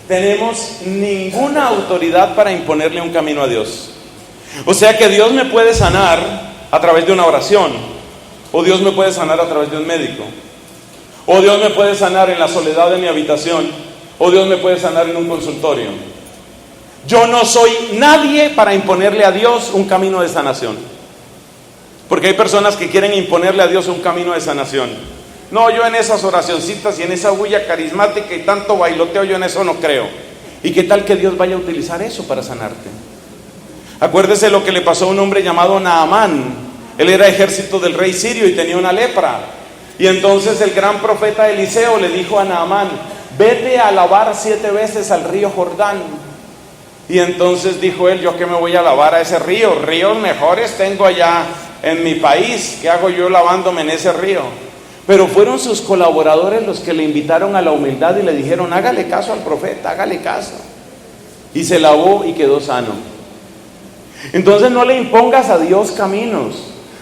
tenemos ninguna autoridad para imponerle un camino a Dios. O sea que Dios me puede sanar a través de una oración, o Dios me puede sanar a través de un médico, o Dios me puede sanar en la soledad de mi habitación, o Dios me puede sanar en un consultorio. Yo no soy nadie para imponerle a Dios un camino de sanación. Porque hay personas que quieren imponerle a Dios un camino de sanación. No, yo en esas oracioncitas y en esa bulla carismática y tanto bailoteo, yo en eso no creo. ¿Y qué tal que Dios vaya a utilizar eso para sanarte? Acuérdese lo que le pasó a un hombre llamado Naamán. Él era ejército del rey sirio y tenía una lepra. Y entonces el gran profeta Eliseo le dijo a Naamán: vete a lavar 7 veces al río Jordán. Y entonces dijo él: yo que me voy a lavar a ese río, ríos mejores tengo allá en mi país, ¿qué hago yo lavándome en ese río? Pero fueron sus colaboradores los que le invitaron a la humildad y le dijeron: hágale caso al profeta, hágale caso. Y se lavó y quedó sano. Entonces no le impongas a Dios caminos.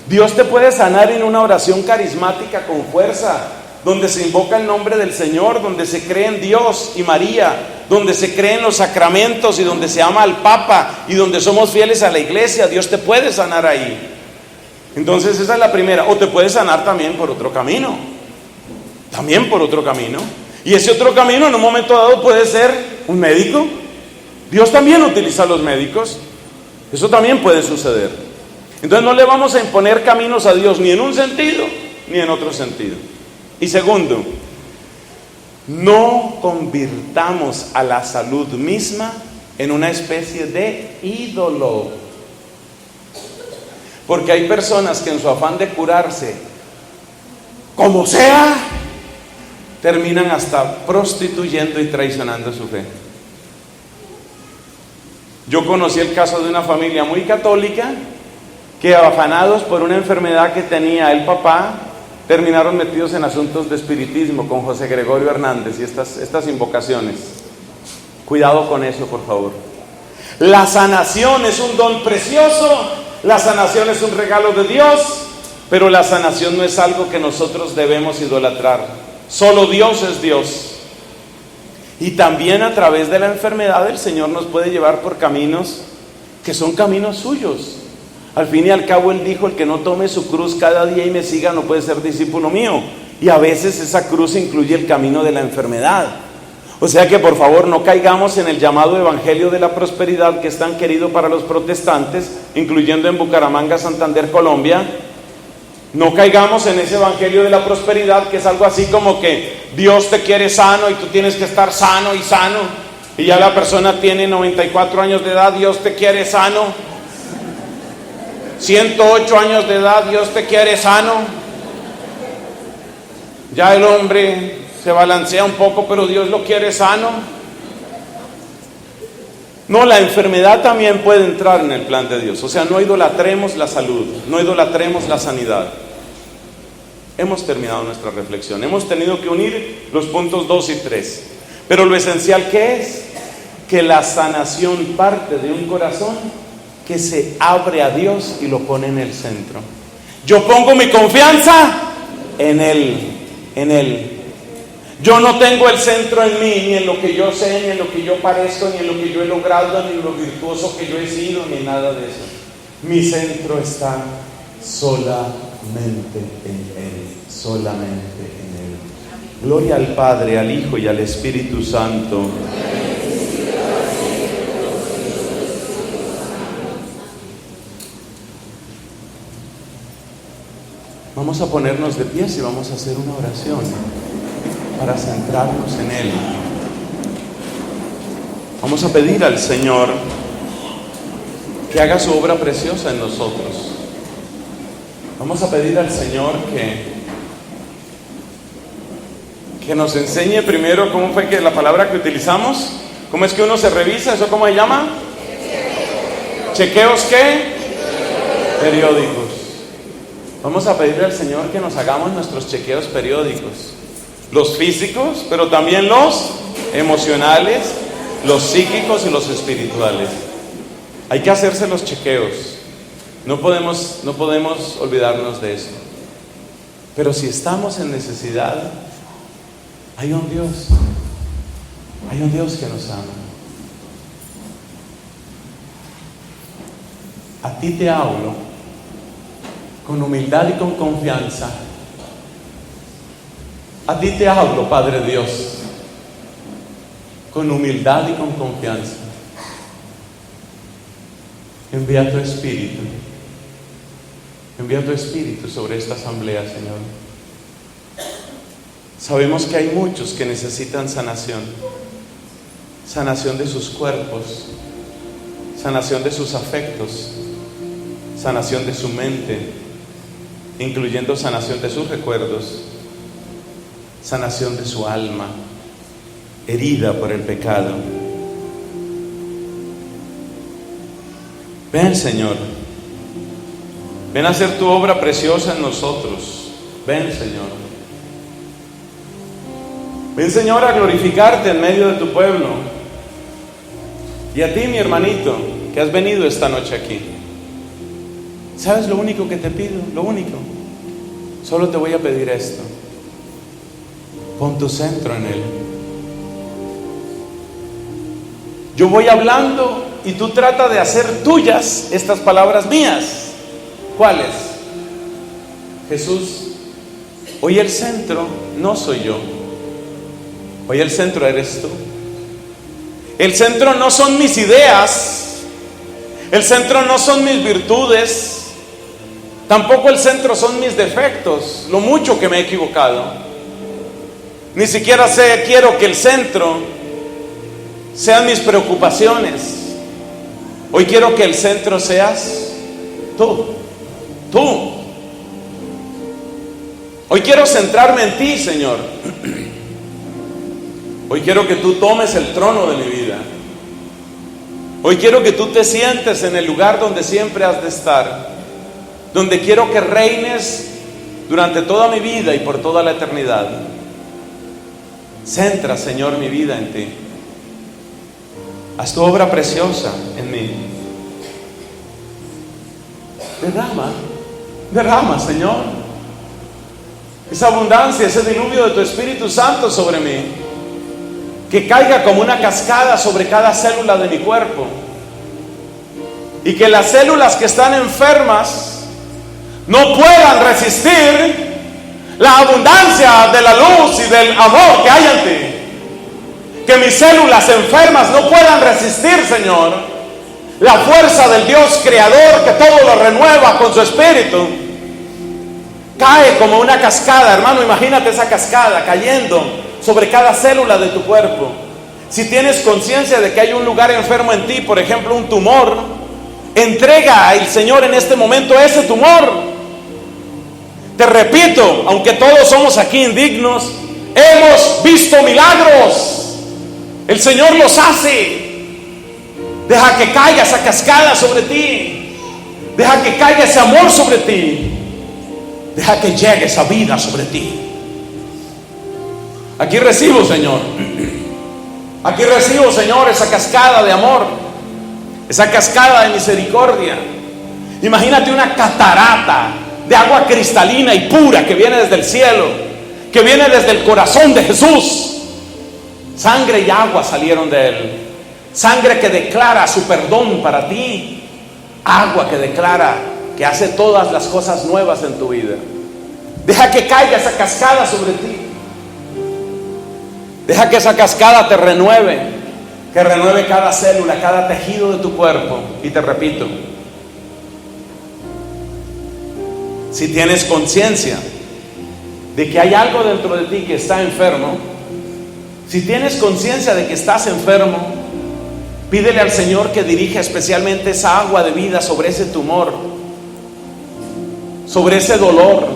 Dios te puede sanar en una oración carismática con fuerza, donde se invoca el nombre del Señor, donde se cree en Dios y María, donde se cree en los sacramentos y donde se ama al Papa y donde somos fieles a la iglesia. Dios te puede sanar ahí. Entonces esa es la primera. O te puede sanar también por otro camino. Y ese otro camino en un momento dado puede ser un médico. Dios también utiliza a los médicos. Eso también puede suceder. Entonces no le vamos a imponer caminos a Dios ni en un sentido ni en otro sentido. Y segundo, no convirtamos a la salud misma en una especie de ídolo. Porque hay personas que en su afán de curarse, como sea, terminan hasta prostituyendo y traicionando su fe. Yo conocí el caso de una familia muy católica que, afanados por una enfermedad que tenía el papá, terminaron metidos en asuntos de espiritismo con José Gregorio Hernández y estas invocaciones. Cuidado con eso, por favor. La sanación es un don precioso, la sanación es un regalo de Dios, pero la sanación no es algo que nosotros debemos idolatrar. Solo Dios es Dios. Y también a través de la enfermedad el Señor nos puede llevar por caminos que son caminos suyos. Al fin y al cabo Él dijo: el que no tome su cruz cada día y me siga no puede ser discípulo mío. Y a veces esa cruz incluye el camino de la enfermedad. O sea que por favor no caigamos en el llamado evangelio de la prosperidad que es tan querido para los protestantes, incluyendo en Bucaramanga, Santander, Colombia. No caigamos en ese evangelio de la prosperidad que es algo así como que Dios te quiere sano y tú tienes que estar sano y sano. Y ya la persona tiene 94 años de edad, Dios te quiere sano. 108 años de edad, Dios te quiere sano. Ya el hombre se balancea un poco, pero Dios lo quiere sano. No, la enfermedad también puede entrar en el plan de Dios. O sea, no idolatremos la salud, no idolatremos la sanidad. Hemos terminado nuestra reflexión. Hemos tenido que unir los puntos 2 y 3. Pero lo esencial, ¿qué es? Que la sanación parte de un corazón que se abre a Dios y lo pone en el centro. Yo pongo mi confianza en Él, en Él. Yo no tengo el centro en mí, ni en lo que yo sé, ni en lo que yo parezco, ni en lo que yo he logrado, ni en lo virtuoso que yo he sido, ni nada de eso. Mi centro está solamente en Él, solamente en Él. Gloria al Padre, al Hijo y al Espíritu Santo. Vamos a ponernos de pies y vamos a hacer una oración para centrarnos en Él. Vamos a pedir al Señor que haga su obra preciosa en nosotros. Vamos a pedir al Señor que nos enseñe primero cómo fue que la palabra que utilizamos, cómo es que uno se revisa, ¿eso cómo se llama? ¿Chequeos qué? Periódicos. Vamos a pedirle al Señor que nos hagamos nuestros chequeos periódicos. Los físicos, pero también los emocionales, los psíquicos y los espirituales. Hay que hacerse los chequeos. No podemos olvidarnos de eso. Pero si estamos en necesidad, hay un Dios que nos ama. A ti te hablo con humildad y con confianza. A ti te hablo, Padre Dios, con humildad y con confianza. Envía tu Espíritu. Envía tu Espíritu sobre esta asamblea, Señor. Sabemos que hay muchos que necesitan sanación. Sanación de sus cuerpos, sanación de sus afectos, sanación de su mente, incluyendo sanación de sus recuerdos, sanación de su alma, herida por el pecado. Ven, Señor, ven a hacer tu obra preciosa en nosotros. Ven, Señor. Ven, Señor, a glorificarte en medio de tu pueblo. Y a ti, mi hermanito, que has venido esta noche aquí. ¿Sabes lo único que te pido? Lo único. Solo te voy a pedir esto. Pon tu centro en Él. Yo voy hablando y tú trata de hacer tuyas estas palabras mías. ¿Cuáles? Jesús, hoy el centro no soy yo. Hoy el centro eres tú. El centro no son mis ideas. El centro no son mis virtudes. Tampoco el centro son mis defectos, lo mucho que me he equivocado. Ni siquiera quiero que el centro sean mis preocupaciones. Hoy quiero que el centro seas tú. Tú. Hoy quiero centrarme en ti, Señor. Hoy quiero que tú tomes el trono de mi vida. Hoy quiero que tú te sientes en el lugar donde siempre has de estar, donde quiero que reines durante toda mi vida y por toda la eternidad. Centra, Señor, mi vida en ti. Haz tu obra preciosa en mí. Derrama, Señor, esa abundancia, ese diluvio de tu Espíritu Santo sobre mí. Que caiga como una cascada sobre cada célula de mi cuerpo. Y que las células que están enfermas no puedan resistir la abundancia de la luz y del amor que hay en ti. Que mis células enfermas no puedan resistir, Señor, la fuerza del Dios creador que todo lo renueva con su espíritu. Cae como una cascada, hermano. Imagínate esa cascada cayendo sobre cada célula de tu cuerpo. Si tienes conciencia de que hay un lugar enfermo en ti, por ejemplo un tumor, entrega al Señor en este momento ese tumor. Te repito, aunque todos somos aquí indignos, hemos visto milagros. El Señor los hace. Deja que caiga esa cascada sobre ti. Deja que caiga ese amor sobre ti. Deja que llegue esa vida sobre ti. Aquí recibo, Señor. Aquí recibo, Señor, esa cascada de amor, esa cascada de misericordia. Imagínate una catarata de agua cristalina y pura que viene desde el cielo, que viene desde el corazón de Jesús. Sangre y agua salieron de Él. Sangre que declara su perdón para ti. Agua que declara que hace todas las cosas nuevas en tu vida. Deja que caiga esa cascada sobre ti. Deja que esa cascada te renueve, que renueve cada célula, cada tejido de tu cuerpo. Y te repito, si tienes conciencia de que hay algo dentro de ti que está enfermo, si tienes conciencia de que estás enfermo, pídele al Señor que dirija especialmente esa agua de vida sobre ese tumor, sobre ese dolor,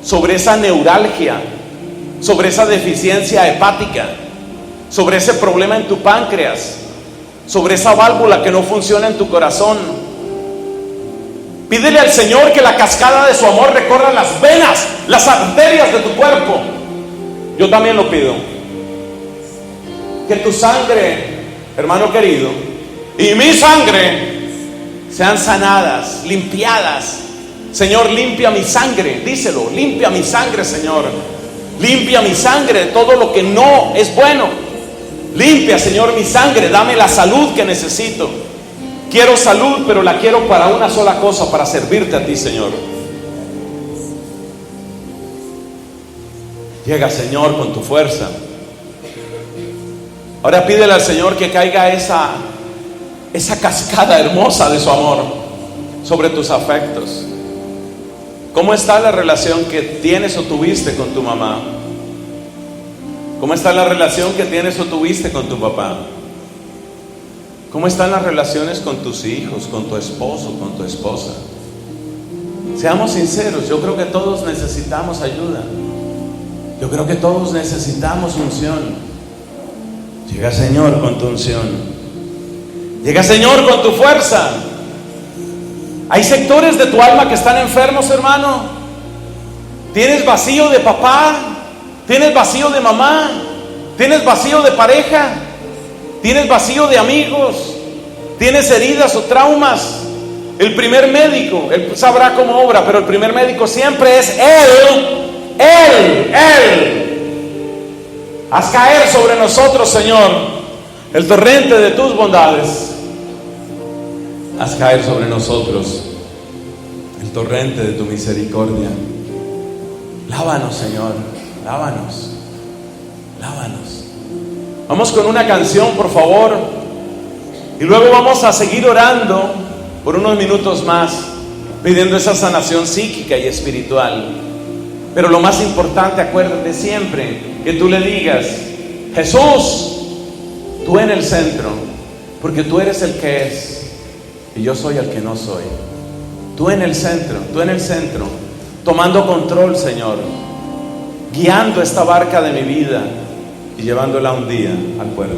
sobre esa neuralgia, sobre esa deficiencia hepática, sobre ese problema en tu páncreas, sobre esa válvula que no funciona en tu corazón. Pídele al Señor que la cascada de su amor recorra las venas, las arterias de tu cuerpo. Yo también lo pido. Que tu sangre, hermano querido, y mi sangre sean sanadas, limpiadas. Señor, limpia mi sangre, díselo, limpia mi sangre, Señor. Limpia mi sangre de todo lo que no es bueno. Limpia, Señor, mi sangre, dame la salud que necesito. Quiero salud, pero la quiero para una sola cosa, para servirte a ti, Señor. Llega, Señor, con tu fuerza. Ahora pídele al Señor que caiga esa cascada hermosa de su amor sobre tus afectos. ¿Cómo está la relación que tienes o tuviste con tu mamá? ¿Cómo está la relación que tienes o tuviste con tu papá? ¿Cómo están las relaciones con tus hijos, con tu esposo, con tu esposa? Seamos sinceros, yo creo que todos necesitamos ayuda. Yo creo que todos necesitamos unción. Llega, Señor, con tu unción. Llega, Señor, con tu fuerza. Hay sectores de tu alma que están enfermos, hermano. Tienes vacío de papá, tienes vacío de mamá, tienes vacío de pareja, tienes vacío de amigos, tienes heridas o traumas. El primer médico, él sabrá cómo obra, pero el primer médico siempre es Él. Haz caer sobre nosotros, Señor, el torrente de tus bondades. Haz caer sobre nosotros el torrente de tu misericordia. Lávanos, Señor, lávanos. Vamos con una canción, por favor, y luego vamos a seguir orando por unos minutos más, pidiendo esa sanación psíquica y espiritual. Pero lo más importante, acuérdate siempre que tú le digas: Jesús, tú en el centro, porque tú eres el que es y yo soy el que no soy. Tú en el centro, tomando control, Señor, guiando esta barca de mi vida y llevándola un día al puerto.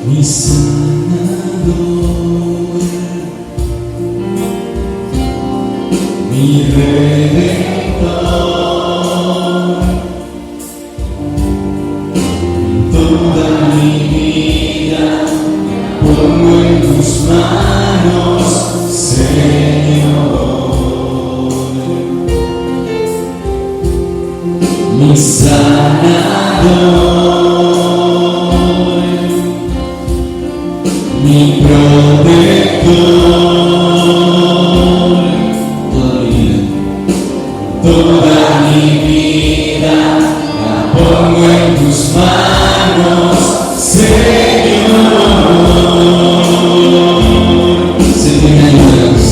Mi sanador, mi redentor, toda mi vida pongo en tus manos, Señor. Mi sanador, mi protector, pongo en tus manos, Señor. Sé que me ayudas,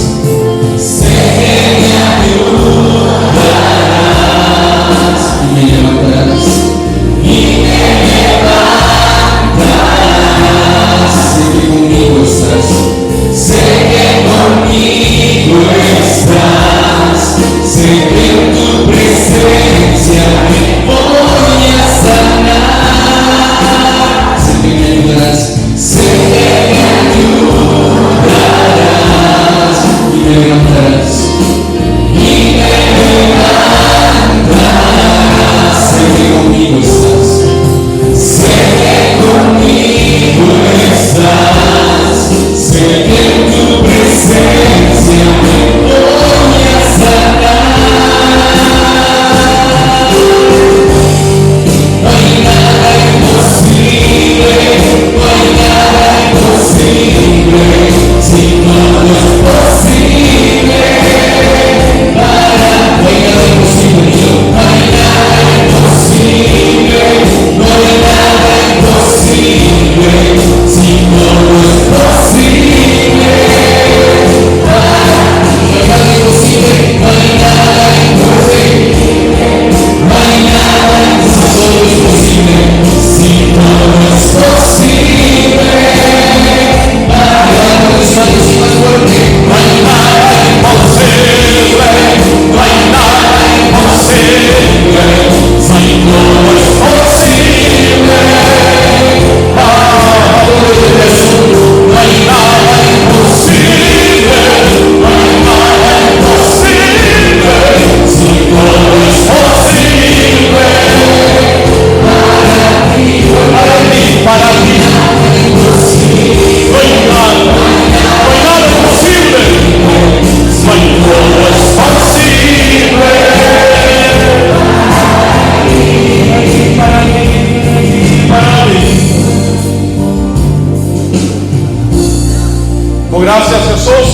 sé que me ayudarás y me levantarás. Y me levantarás. Sé que conmigo estás, sé que conmigo estás, sé que en tu presencia me voy a sanar. Sé que me ayudarás, sé que me ayudarás y me levantarás. Y me levantarás. Sé que conmigo estás, sé que conmigo estás, sé que en tu presencia me voy a sanar. No hay nada imposible, no hay nada imposible, si todo es posible. No hay nada imposible, no hay nada imposible, no hay nada imposible, si todo es posible. No hay nada imposible, no hay nada imposible, no hay nada imposible, si todo es posible. Levanta tus manos y más fuerte. No hay nada imposible, no hay nada imposible, si todo es posible. Jesús, no hay nada imposible, no hay nada imposible, si todo es posible. Para ti, para ti. No hay nada imposible, si todo es posible. Para mí. Oh, gracias, Jesús.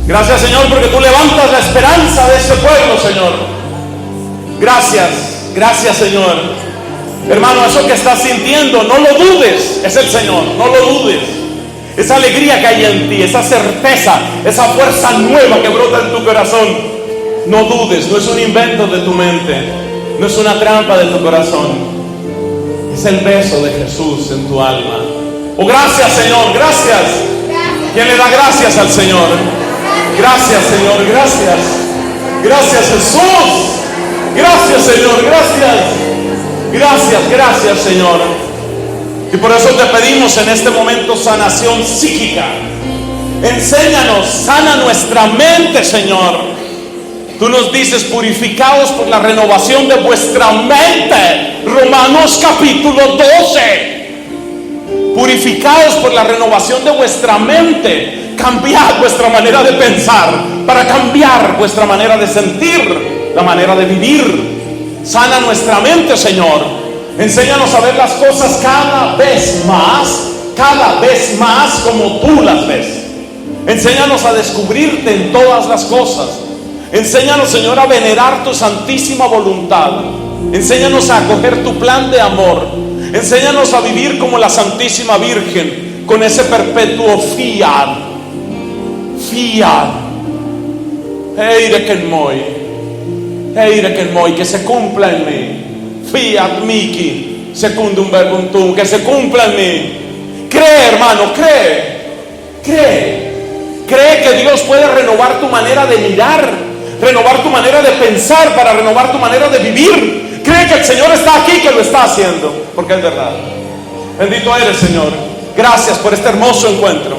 Gracias, Señor, porque tú levantas la esperanza de este pueblo, Señor. Gracias, gracias, Señor. Hermano, eso que estás sintiendo, no lo dudes, es el Señor, no lo dudes. Esa alegría que hay en ti, esa certeza, esa fuerza nueva que brota en tu corazón, no dudes, no es un invento de tu mente, no es una trampa de tu corazón, es el beso de Jesús en tu alma. Oh, gracias, Señor, gracias. ¿Quién le da gracias al Señor? Gracias, Señor, gracias. Gracias, Jesús. Gracias, Señor, gracias. Gracias, gracias, Señor. Y por eso te pedimos en este momento sanación psíquica. Enséñanos, sana nuestra mente, Señor. Tú nos dices, purificados por la renovación de vuestra mente. Romanos capítulo 12. Purificados por la renovación de vuestra mente. Cambiad vuestra manera de pensar para cambiar vuestra manera de sentir, la manera de vivir. Sana nuestra mente, Señor. Enséñanos a ver las cosas cada vez más como tú las ves. Enséñanos a descubrirte en todas las cosas. Enséñanos, Señor, a venerar tu santísima voluntad. Enséñanos a acoger tu plan de amor. Enséñanos a vivir como la Santísima Virgen, con ese perpetuo fiat. Eire que se cumpla en mí. Fiat mihi secundum verbum tuum, que se cumpla en mí. Cree, hermano, cree que Dios puede renovar tu manera de mirar, renovar tu manera de pensar, para renovar tu manera de vivir. Cree que el Señor está aquí, que lo está haciendo, porque es verdad. Bendito eres, Señor. Gracias por este hermoso encuentro.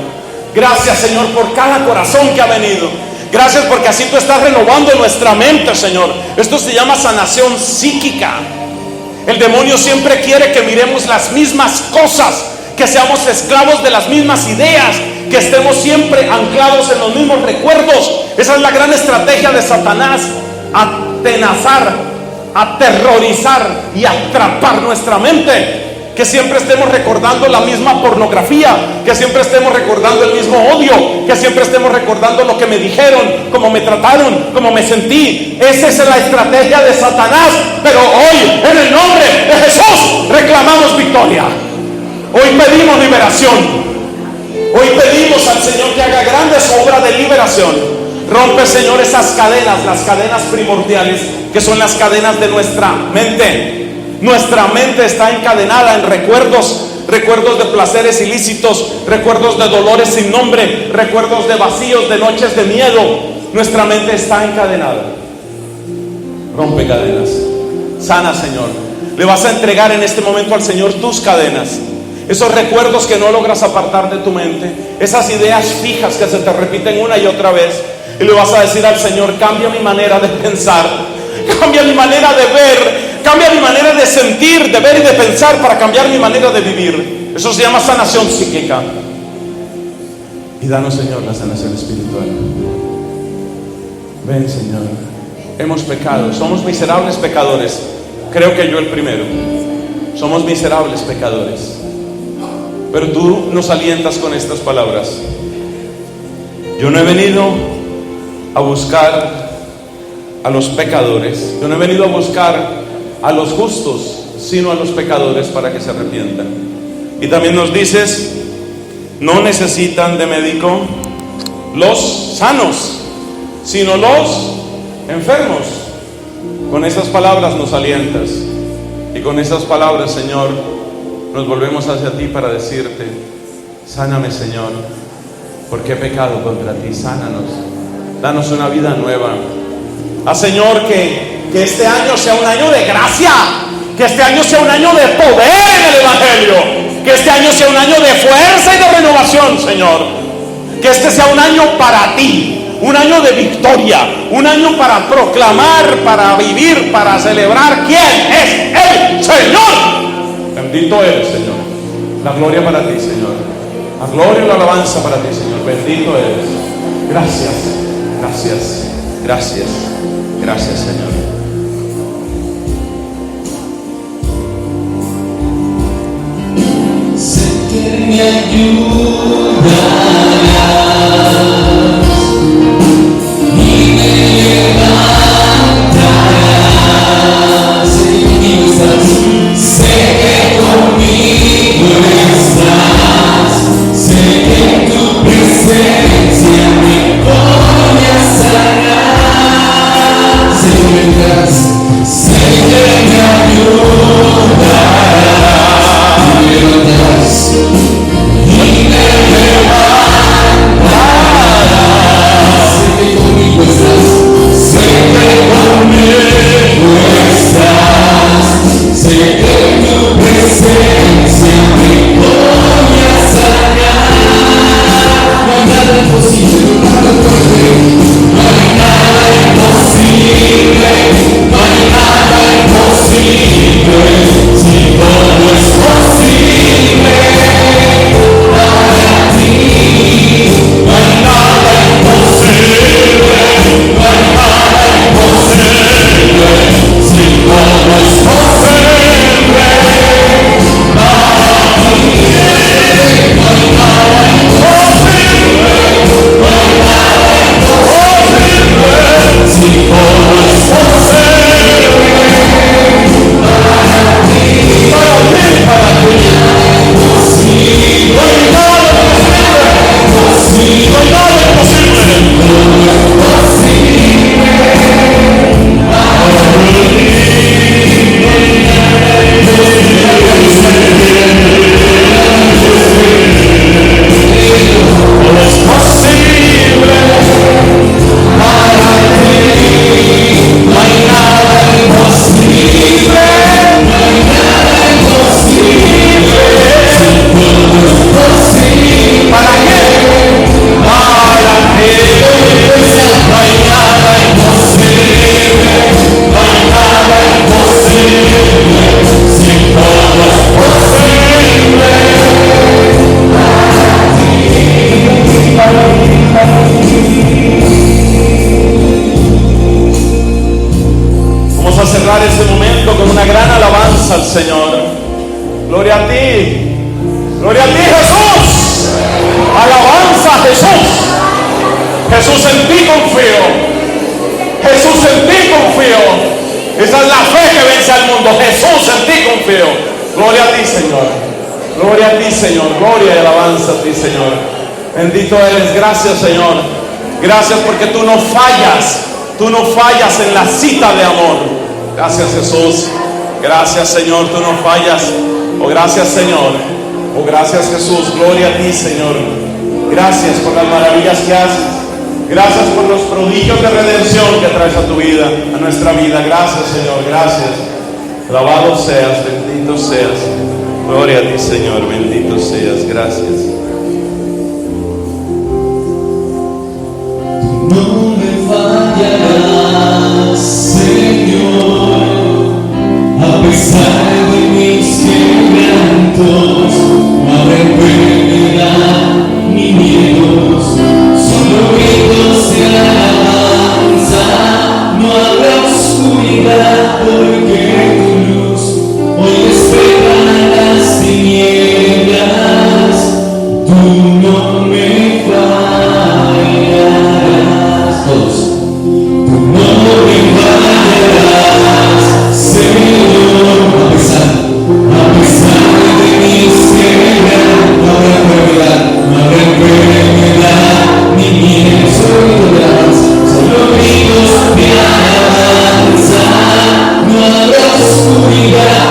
Gracias, Señor, por cada corazón que ha venido. Gracias porque así tú estás renovando nuestra mente, Señor. Esto se llama sanación psíquica. El demonio siempre quiere que miremos las mismas cosas, que seamos esclavos de las mismas ideas, que estemos siempre anclados en los mismos recuerdos. Esa es la gran estrategia de Satanás: atenazar, aterrorizar y atrapar nuestra mente. Que siempre estemos recordando la misma pornografía, que siempre estemos recordando el mismo odio, que siempre estemos recordando lo que me dijeron, cómo me trataron, cómo me sentí. Esa es la estrategia de Satanás. Pero hoy, en el nombre de Jesús, pedimos liberación. Hoy pedimos al Señor que haga grandes obras de liberación. Rompe, Señor, esas cadenas, las cadenas primordiales, que son las cadenas de nuestra mente. Nuestra mente está encadenada en recuerdos de placeres ilícitos, recuerdos de dolores sin nombre, recuerdos de vacíos, de noches de miedo. Nuestra mente está encadenada. Rompe cadenas. Sana, Señor. Le vas a entregar en este momento al Señor tus cadenas, esos recuerdos que no logras apartar de tu mente, esas ideas fijas que se te repiten una y otra vez. Y le vas a decir al Señor: cambia mi manera de pensar, cambia mi manera de ver, cambia mi manera de sentir, de ver y de pensar, para cambiar mi manera de vivir. Eso se llama sanación psíquica. Y danos, Señor, la sanación espiritual. Ven, Señor. Hemos pecado, somos miserables pecadores. Creo que yo el primero. Somos miserables pecadores. Pero tú nos alientas con estas palabras: yo no he venido a buscar a los pecadores, yo no he venido a buscar a los justos, sino a los pecadores, para que se arrepientan. Y también nos dices: no necesitan de médico los sanos, sino los enfermos. Con esas palabras nos alientas, y con esas palabras, Señor, nos volvemos hacia ti para decirte: sáname, Señor, porque he pecado contra ti. Sánanos, danos una vida nueva. Señor, que este año sea un año de gracia, que este año sea un año de poder en el Evangelio, que este año sea un año de fuerza y de renovación, Señor. Que este sea un año para ti, un año de victoria, un año para proclamar, para vivir, para celebrar quién es el Señor. Bendito eres, Señor. La gloria para ti, Señor. La gloria y la alabanza para ti, Señor. Bendito eres. Gracias, gracias, gracias, gracias, Señor. Sé que me ayudarás y me levantarás. Sé que conmigo estás, sé que en tu presencia me comenzarás. Sé que vendrás, sé que me ayudarás y me levantarás y me levantarás. Sé que conmigo estás, sé que conmigo estás, sé que en tu presencia me comenzarás. No hay nada imposible, no hay nada imposible, no hay nada imposible, si todo es posible para ti. No hay nada imposible, no hay nada imposible, si todo es posible para ti. No hay nada imposible, no hay nada imposible, si todo es posible para ti. Para ti, no hay nada imposible, no hay nada imposible, todo es posible para todo es posible para ti. No hay nada imposible, no hay nada imposible, todo es posible para qué, para ti. No hay nada imposible, no hay nada imposible, si todo es posible para ti. Vamos a cerrar este momento con una gran alabanza al Señor. Gloria a ti, Jesús. Alabanza a Jesús. Jesús, en ti confío. Jesús, en ti confío. Esa es la fe que vence al mundo. Jesús, en ti confío. Gloria a ti, Señor. Gloria a ti, Señor. Gloria y alabanza a ti, Señor. Bendito eres. Gracias, Señor. Gracias porque tú no fallas. Tú no fallas en la cita de amor. Gracias, Jesús. Gracias, Señor. Tú no fallas. Oh, gracias, Señor. Oh, gracias, Jesús. Gloria a ti, Señor. Gracias por las maravillas que haces. Gracias por los prodigios de redención que traes a tu vida, a nuestra vida. Gracias, Señor. Gracias. Alabado seas, bendito seas. Gloria a ti, Señor. Bendito seas. Gracias. No me fallarás, Señor, a pesar de mis quebrantos, no habrá enfermedad ni miedos, solo gritos de alabanza, no habrá oscuridad porque tu luz hoy despega las tinieblas, tú no me fallarás. Todos. Tú no me fallarás, Señor, a pesar de mis quebrantos, no habrá enfermedad, ni miedo, solo gritos de alabanza, no habrá oscuridad.